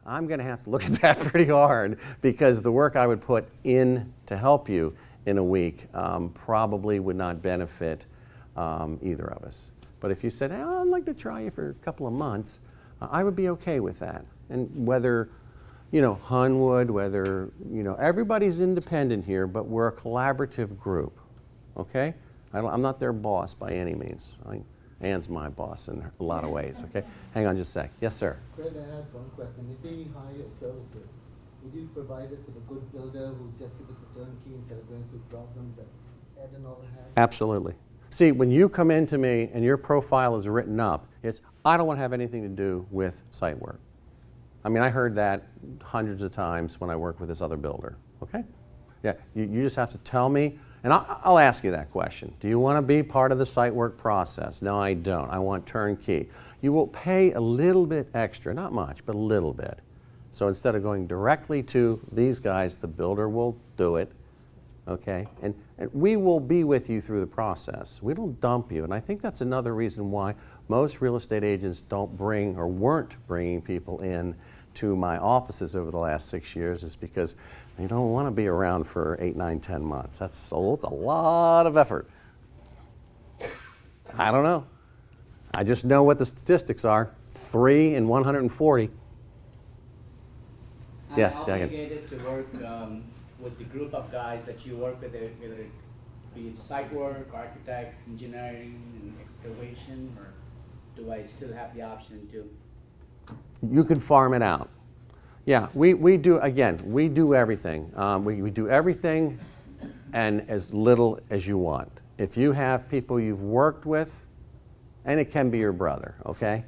I'm going to have to look at that pretty hard because the work I would put in to help you in a week probably would not benefit either of us. But if you said, I'd like to try you for a couple of months, I would be okay with that. And whether, Hunwood, whether, everybody's independent here, but we're a collaborative group, okay? I'm not their boss by any means. Ann's my boss in a lot of ways, okay? Hang on just a sec. Yes, sir? Fred, I have one question. If we hire your services, would you provide us with a good builder who just gives us a turnkey instead of going through problems that Ed and all have? Absolutely. See, when you come into me and your profile is written up, it's, I don't want to have anything to do with site work. I heard that hundreds of times when I worked with this other builder, okay? Yeah, you just have to tell me, and I'll ask you that question. Do you want to be part of the site work process? No, I don't. I want turnkey. You will pay a little bit extra, not much, but a little bit. So instead of going directly to these guys, the builder will do it, okay? And we will be with you through the process. We don't dump you, and I think that's another reason why most real estate agents don't bring or weren't bringing people in to my offices over the last 6 years is because they don't want to be around for 8, 9, 10 months. It's a lot of effort. I don't know. I just know what the statistics are. 3 in 140. Yes, I'm Jagan. obligated to work with the group of guys that you work with, whether it be site work, architect, engineering, and excavation, or do I still have the option to? You can farm it out. Yeah, we do, again, we do everything. We do everything and as little as you want. If you have people you've worked with, and it can be your brother, okay?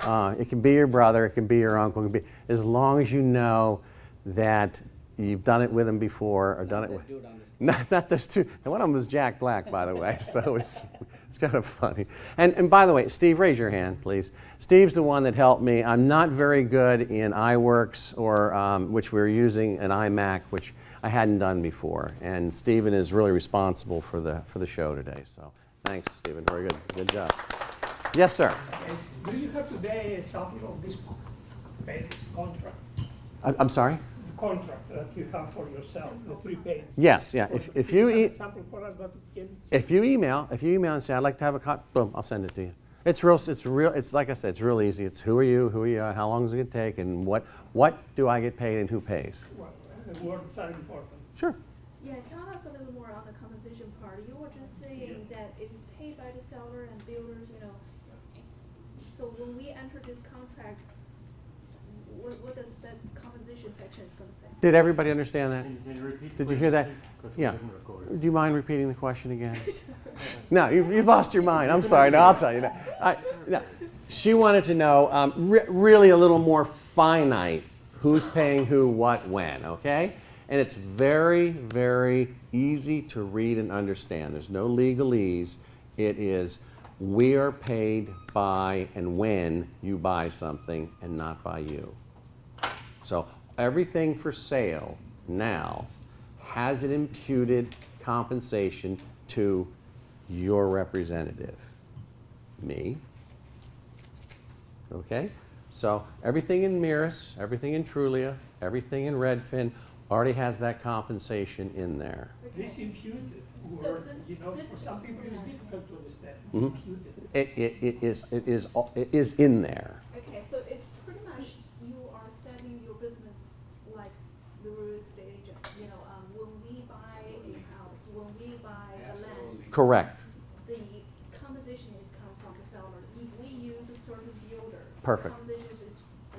It can be your brother, it can be your uncle, it can be, as long as you know that you've done it with them before or done it with. Not those two. And one of them was Jack Black, by the way, so It's kind of funny. And by the way, Steve, raise your hand, please. Steve's the one that helped me. I'm not very good in iWorks, or which we're using an iMac, which I hadn't done before. And Stephen is really responsible for the show today. So thanks, Stephen. Very good. Good job. Yes, sir. Do you have today a sample of this famous contract? I'm sorry? The contract that you have for yourself, the 3 pages? Yes, yeah. If you have eat. something for us that we can see? If you email and say, I'd like to have a boom, I'll send it to you. It's like I said, it's real easy. It's who are you, how long is it going to take, and what do I get paid and who pays? Well, the words are important. Sure. Yeah, tell us a little more on the compensation part. You were just saying that it is paid by the seller and builders, you know. So when we enter this contract, what does that compensation section is going to say? Did everybody understand that? Can you repeat? Did you hear that? Because Yeah. we didn't record it. Do you mind repeating the question again? No, you've lost your mind. I'm sorry. No, I'll tell you that. No. She wanted to know really a little more finite, who's paying who, what, when, okay? And it's very, very easy to read and understand. There's no legalese. It is, we are paid by and when you buy something and not by you. So everything for sale now has an imputed compensation to your representative, me. Okay? So everything in Mirus, everything in Trulia, everything in Redfin already has that compensation in there. This imputed So word, this- you know, this- for some people it's difficult to understand. Mhm. Imputed. It is in there. Okay, so it's pretty much you are setting your business like the real estate agent. You know, when we buy a house, when we buy a land, Correct. the compensation is come from the seller. If we use a certain builder, Perfect. the compensation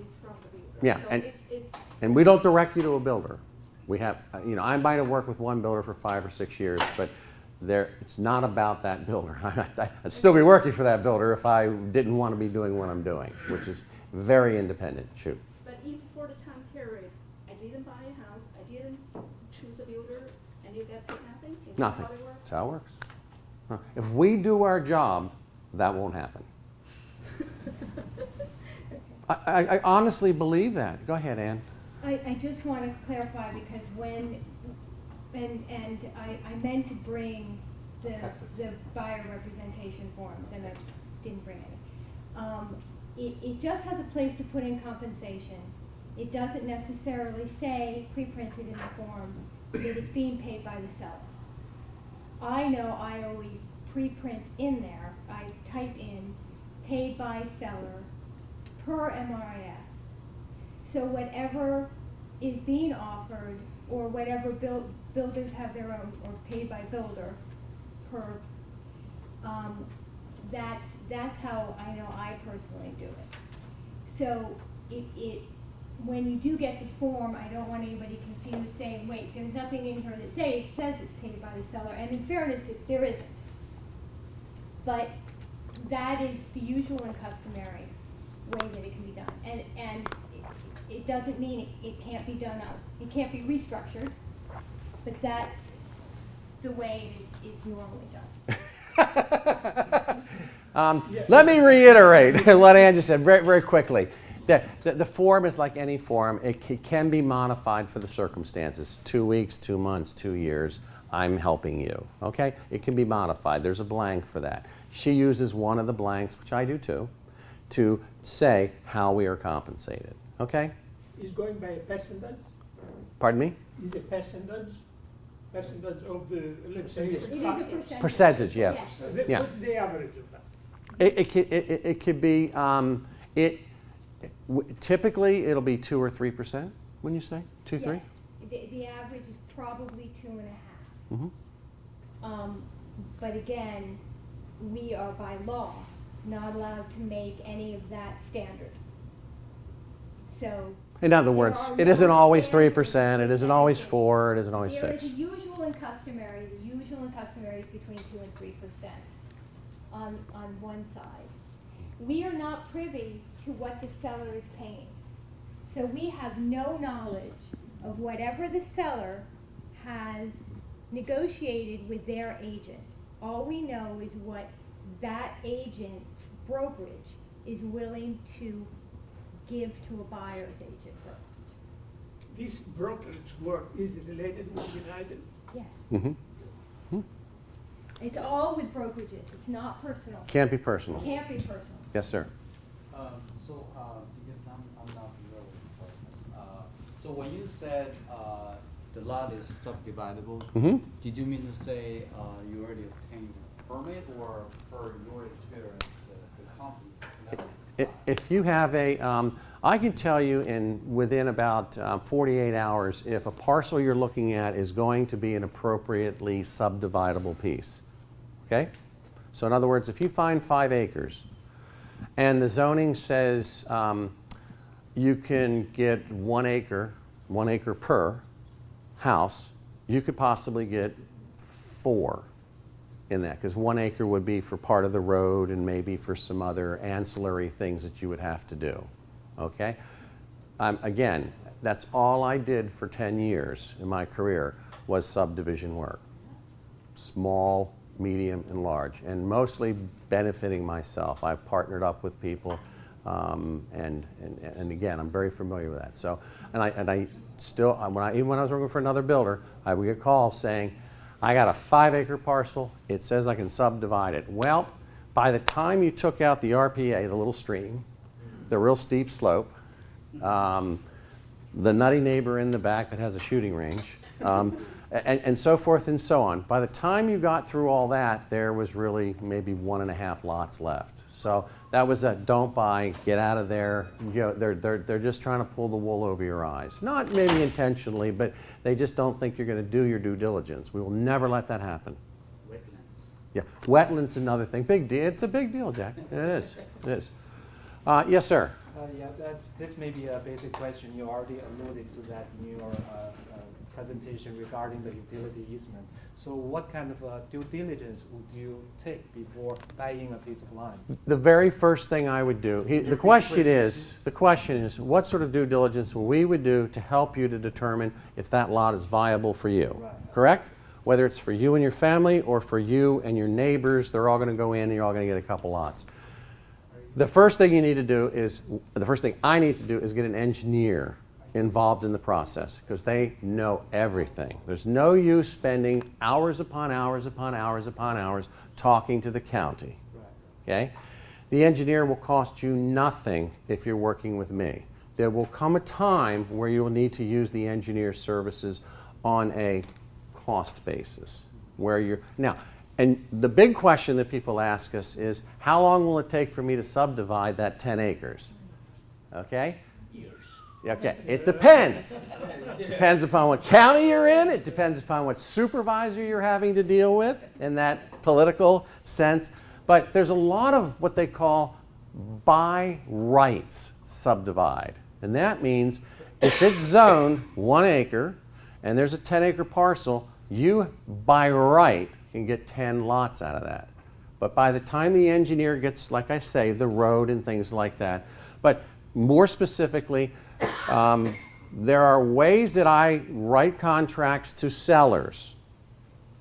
is from the builder. Yeah, So and- it's And we don't direct you to a builder. We have, I might have worked with one builder for 5 or 6 years, but it's not about that builder. I'd still be working for that builder if I didn't want to be doing what I'm doing, which is very independent. Shoot. But if for the time period, I didn't buy a house, I didn't choose a builder, and you get paid nothing? Is that Nothing. how it works? That's how it works. Huh. If we do our job, that won't happen. I honestly believe that. Go ahead, Ann. I just want to clarify because I meant to bring the buyer representation forms and I didn't bring any. It just has a place to put in compensation. It doesn't necessarily say pre-printed in the form that it's being paid by the seller. I know I always pre-print in there, I type in paid by seller per MRIS. So whatever is being offered, or whatever builders have their own, or paid by builder per, that's how I know I personally do it. So when you do get the form, I don't want anybody confused saying, wait, there's nothing in here that says it's paid by the seller, and in fairness, there isn't. But that is the usual and customary way that it can be done. And it doesn't mean it can't be done it can't be restructured, but that's the way it's normally done. Let me reiterate what Ann just said very, very quickly. The form is like any form. It can be modified for the circumstances. 2 weeks, 2 months, 2 years. I'm helping you. Okay? It can be modified. There's a blank for that. She uses one of the blanks, which I do too, to say how we are compensated. Okay? Is going by a percentage? Pardon me? Is a percentage of the, let's say, It is a percentage. Percentage, yeah. Yes. Yeah. What's the average of that? It could be, typically it'll be 2 or 3%, when you say? 2, 3? Yes. The average is probably 2.5. Mm-hmm. But again, we are by law not allowed to make any of that standard. So. In other words, there are it isn't no always standard 3%, it isn't always percentages. 4, it isn't always There is 6. a usual and customary. The usual and customary is between 2 and 3% on one side. We are not privy to what the seller is paying. So we have no knowledge of whatever the seller has negotiated with their agent. All we know is what that agent brokerage is willing to give to a buyer's agent brokerage. This brokerage work is related with United. Yes. Mm-hmm. It's all with brokerages. It's not personal. Can't be personal. Can't be personal. Yes, sir. Because I'm not familiar with the process. So when you said the lot is subdividable, did you mean to say you already obtained a permit, or per your experience, the company never? If you have I can tell you within about 48 hours if a parcel you're looking at is going to be an appropriately subdividable piece. Okay? So in other words, if you find 5 acres and the zoning says you can get 1 acre per house, you could possibly get 4 in that, because 1 acre would be for part of the road and maybe for some other ancillary things that you would have to do. Okay? Again, that's all I did for 10 years in my career was subdivision work. Small, medium, and large, and mostly benefiting myself. I've partnered up with people, and again, I'm very familiar with that. So, and I still, even when I was working for another builder, I would get calls saying, I got a 5-acre parcel, it says I can subdivide it. Well, by the time you took out the RPA, the little stream, the real steep slope, the nutty neighbor in the back that has a shooting range, and so forth and so on. By the time you got through all that, there was really maybe 1.5 lots left. So that was a don't buy, get out of there. You know, they're just trying to pull the wool over your eyes. Not maybe intentionally, but they just don't think you're going to do your due diligence. We will never let that happen. Wetlands. Yeah, wetlands, another thing. Big deal. It's a big deal, Jack. It is. It is. Yes, sir. Yeah, this may be a basic question. You already alluded to that in your presentation regarding the utility easement. So what kind of due diligence would you take before buying a piece of land? The very first thing I would do, the question is, what sort of due diligence we would do to help you to determine if that lot is viable for you, Right. correct? Whether it's for you and your family or for you and your neighbors, they're all going to go in and you're all going to get a couple lots. The first thing you need to do is, the first thing I need to do is get an engineer involved in the process, because they know everything. There's no use spending hours upon hours upon hours upon hours talking to the county. Okay? The engineer will cost you nothing if you're working with me. There will come a time where you will need to use the engineer services on a cost basis. Where you're now, and the big question that people ask us is, how long will it take for me to subdivide that 10 acres? Okay? Years. Okay, it depends. It depends upon what county you're in. It depends upon what supervisor you're having to deal with in that political sense. But there's a lot of what they call by rights subdivide. And that means if it's zoned 1 acre and there's a 10-acre parcel, you by right can get 10 lots out of that. But by the time the engineer gets, like I say, the road and things like that, but more specifically, there are ways that I write contracts to sellers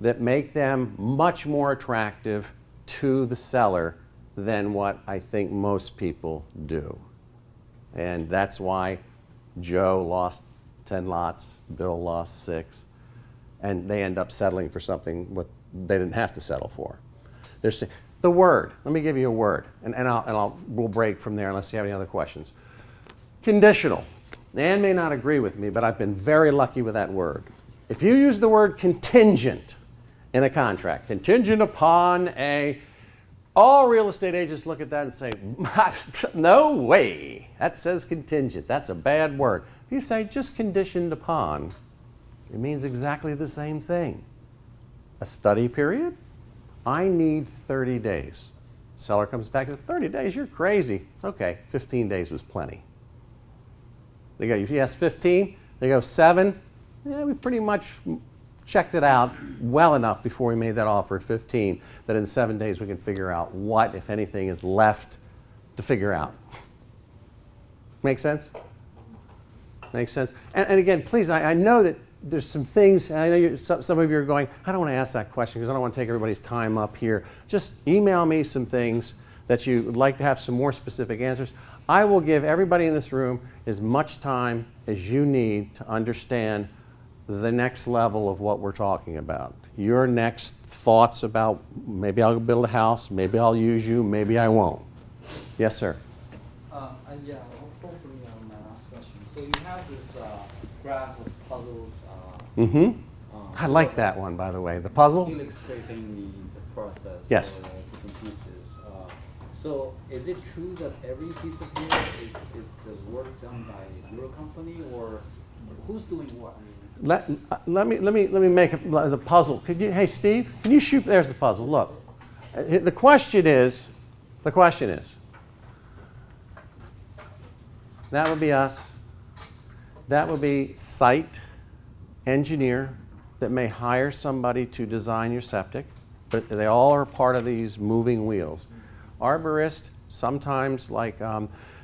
that make them much more attractive to the seller than what I think most people do. And that's why Joe lost 10 lots, Bill lost 6, and they end up settling for something what they didn't have to settle for. There's the word. Let me give you a word, and we'll break from there unless you have any other questions. Conditional. Ann may not agree with me, but I've been very lucky with that word. If you use the word contingent in a contract, contingent upon a, all real estate agents look at that and say, no way, that says contingent. That's a bad word. If you say just conditioned upon, it means exactly the same thing. A study period? I need 30 days. Seller comes back and says, 30 days, you're crazy. It's okay, 15 days was plenty. They go, if you ask 15, they go 7. Yeah, we pretty much checked it out well enough before we made that offer at 15 that in 7 days we can figure out what, if anything, is left to figure out. Make sense? Makes sense? And again, please, I know that there's some things, I know some of you are going, I don't want to ask that question because I don't want to take everybody's time up here. Just email me some things that you would like to have some more specific answers. I will give everybody in this room as much time as you need to understand the next level of what we're talking about. Your next thoughts about maybe I'll build a house, maybe I'll use you, maybe I won't. Yes, sir. Yeah, hopefully on my last question. So you have this graph of puzzles. I like that one, by the way. The puzzle? Illustrating the process. Yes. Or the different pieces. So is it true that every piece of here is the work done by your company, or who's doing what? I mean, Let me make the puzzle. Could you, hey Steve, can you shoot? There's the puzzle. Look, the question is, that would be us. That would be site engineer that may hire somebody to design your septic, but they all are part of these moving wheels. Arborist, sometimes like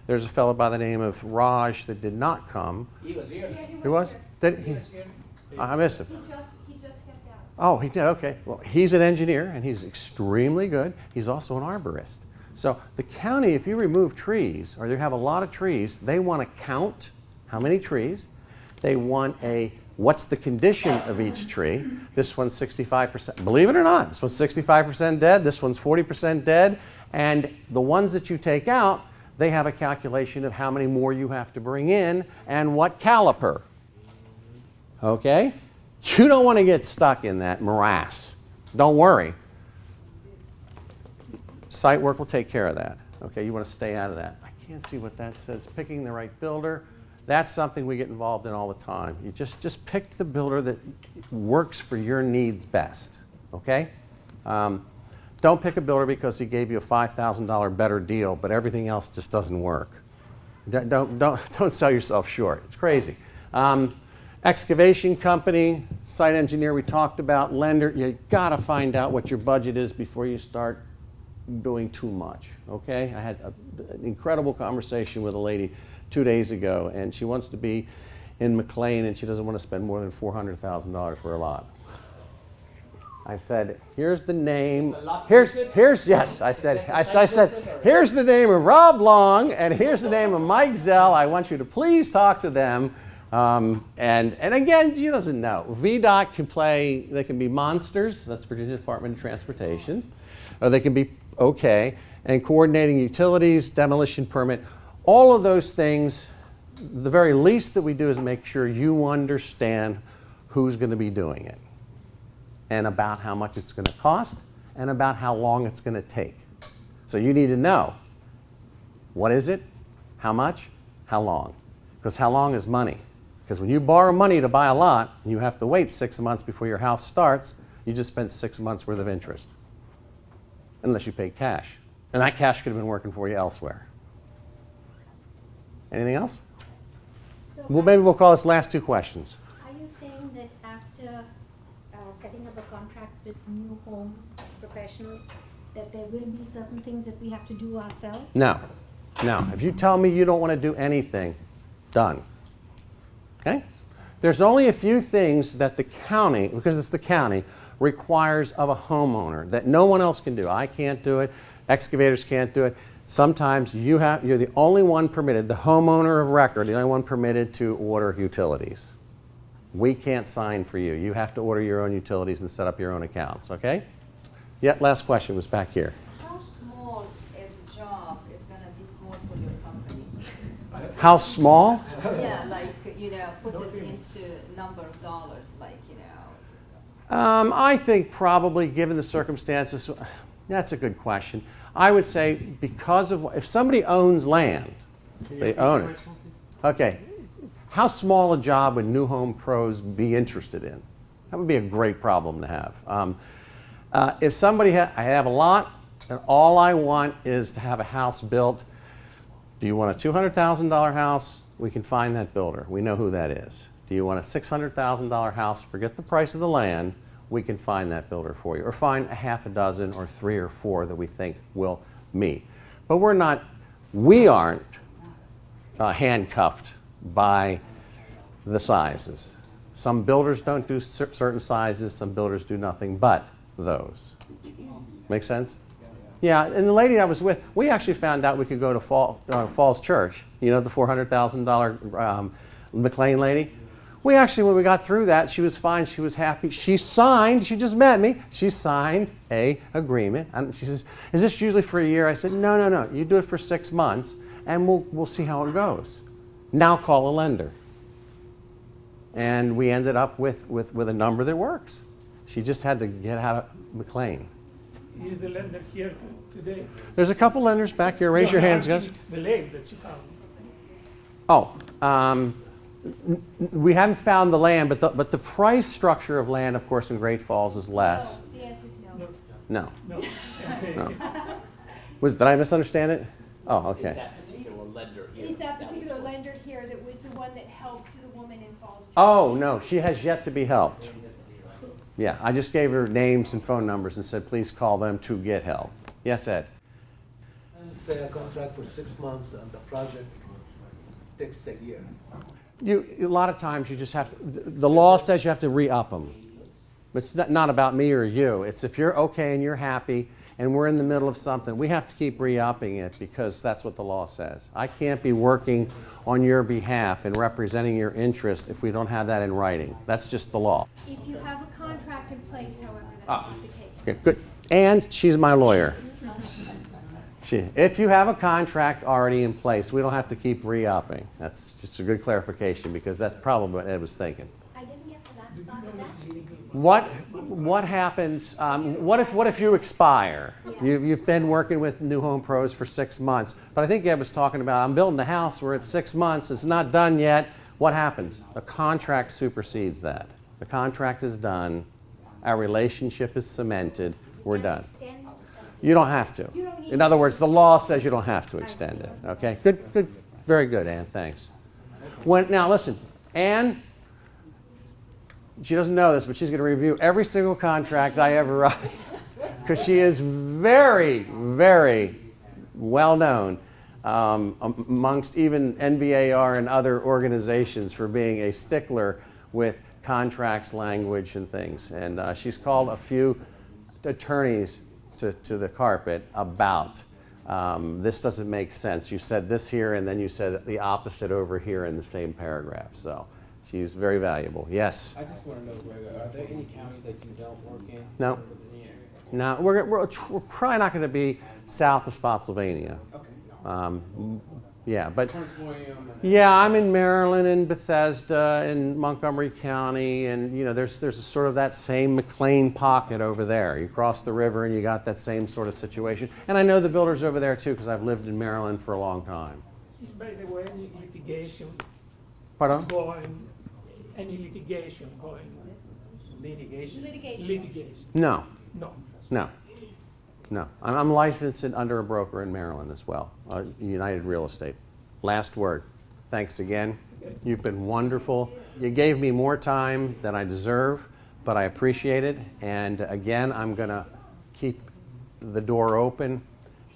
there's a fellow by the name of Raj that did not come. He was here. He was? Did he? was here. I missed him. He just stepped out. Oh, he did, okay. Well, he's an engineer and he's extremely good. He's also an arborist. So the county, if you remove trees, or you have a lot of trees, they want to count how many trees. They want what's the condition of each tree. This one's 65%, believe it or not, this one's 65% dead, this one's 40% dead, and the ones that you take out, they have a calculation of how many more you have to bring in and what caliper. Okay? You don't want to get stuck in that morass. Don't worry. Site work will take care of that. Okay, you want to stay out of that. I can't see what that says. Picking the right builder. That's something we get involved in all the time. You just pick the builder that works for your needs best. Okay? Don't pick a builder because he gave you a $5,000 better deal, but everything else just doesn't work. Don't sell yourself short. It's crazy. Excavation company, site engineer we talked about, lender, you gotta find out what your budget is before you start doing too much, okay? I had an incredible conversation with a lady 2 days ago, and she wants to be in McLean and she doesn't want to spend more than $400,000 for a lot. I said, here's the name, yes, I said, here's the name of Rob Long and here's the name of Mike Zell. I want you to please talk to them. And again, she doesn't know. VDOT can play, they can be monsters, that's Virginia Department of Transportation, or they can be okay, and coordinating utilities, demolition permit, all of those things, the very least that we do is make sure you understand who's going to be doing it, and about how much it's going to cost, and about how long it's going to take. So you need to know, what is it, how much, how long, because how long is money. Because when you borrow money to buy a lot, and you have to wait 6 months before your house starts, you just spent 6 months worth of interest. Unless you paid cash. And that cash could have been working for you elsewhere. Anything else? So Well, maybe we'll call this last 2 questions. are you saying that after setting up a contract with new home professionals, that there will be certain things that we have to do ourselves? No. No. If you tell me you don't want to do anything, done. Okay? There's only a few things that the county, because it's the county, requires of a homeowner that no one else can do. I can't do it. Excavators can't do it. Sometimes you're the only one permitted, the homeowner of record, the only one permitted to order utilities. We can't sign for you. You have to order your own utilities and set up your own accounts, okay? Yeah, last question was back here. How small is a job is going to be small for your company? How small? Yeah, like, put it into number of dollars, like, I think probably, given the circumstances, that's a good question. I would say because of, if somebody owns land, they own it. Okay, how small a job would New Home Pros be interested in? That would be a great problem to have. If somebody, I have a lot, and all I want is to have a house built. Do you want a $200,000 house? We can find that builder. We know who that is. Do you want a $600,000 house? Forget the price of the land. We can find that builder for you. Or find a half a dozen or 3 or 4 that we think will meet. But we aren't handcuffed by the sizes. Some builders don't do certain sizes, some builders do nothing but those. Make sense? Yeah, and the lady I was with, we actually found out we could go to Falls Church, you know, the $400,000 McLean lady. We actually, when we got through that, she was fine, she was happy. She signed, she just met me, she signed a agreement. And she says, is this usually for a year? I said, no, you do it for 6 months and we'll see how it goes. Now call a lender. And we ended up with a number that works. She just had to get out of McLean. Is the lender here today? There's a couple lenders back here. Raise your hands, guys. The lake that you found. Oh, we haven't found the land, but the price structure of land, of course, in Great Falls is less. No, the answer is No. no. No. Okay. No. Did I misunderstand it? Oh, Is okay. that particular lender here? Is that was particular the- lender here that was the one that helped the woman in Falls? Oh, no, she has yet to be helped. Yeah, I just gave her names and phone numbers and said, please call them to get help. Yes, Ed? And say a contract for 6 months and the project takes a year. A lot of times you just have to, the law says you have to re-up them. It's not about me or you. It's if you're okay and you're happy and we're in the middle of something, we have to keep re-upping it because that's what the law says. I can't be working on your behalf and representing your interest if we don't have that in writing. That's just the law. If you have a contract in place, however, that's Ah. not the case. Okay, good. And she's my lawyer. If you have a contract already in place, we don't have to keep re-upping. That's just a good clarification because that's probably what Ed was thinking. I didn't get the last part of that. What happens, what if you expire? You've been working with New Home Pros for 6 months, but I think Ed was talking about, I'm building a house, we're at 6 months, it's not done yet. What happens? The contract supersedes that. The contract is done, our relationship is cemented, we're done. Extend. You don't have to. You don't need In other words, the law says you don't have to extend it. Okay? Good, very good, Ann, thanks. Now listen, Ann, she doesn't know this, but she's going to review every single contract I ever write because she is very, very well known amongst even NVAR and other organizations for being a stickler with contracts, language, and things. And she's called a few attorneys to the carpet about this doesn't make sense. You said this here, and then you said the opposite over here in the same paragraph. So she's very valuable. Yes? I just want to know, Greg, are there any counties that you don't work in? No. No, we're probably not going to be south of Spotsylvania. Okay. Yeah, but Prince William and yeah, I'm in Maryland and Bethesda and Montgomery County, and you know, there's a sort of that same McLean pocket over there. You cross the river and you got that same sort of situation. And I know the builders over there too because I've lived in Maryland for a long time. Is by the way any litigation Pardon? going? Any litigation going? Litigation. Litigation. No, No. no, no. I'm licensed under a broker in Maryland as well, United Real Estate. Last word. Thanks again. You've been wonderful. You gave me more time than I deserve, but I appreciate it. And again, I'm going to keep the door open.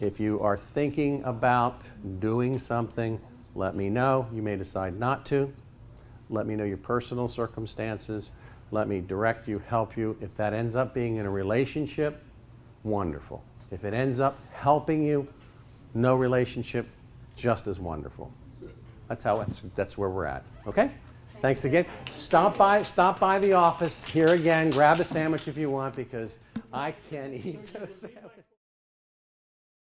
If you are thinking about doing something, let me know. You may decide not to. Let me know your personal circumstances. Let me direct you, help you. If that ends up being in a relationship, wonderful. If it ends up helping you, no relationship, just as wonderful. That's where we're at. Okay? Thanks again. Stop by the office here again. Grab a sandwich if you want because I can't eat those sandwiches.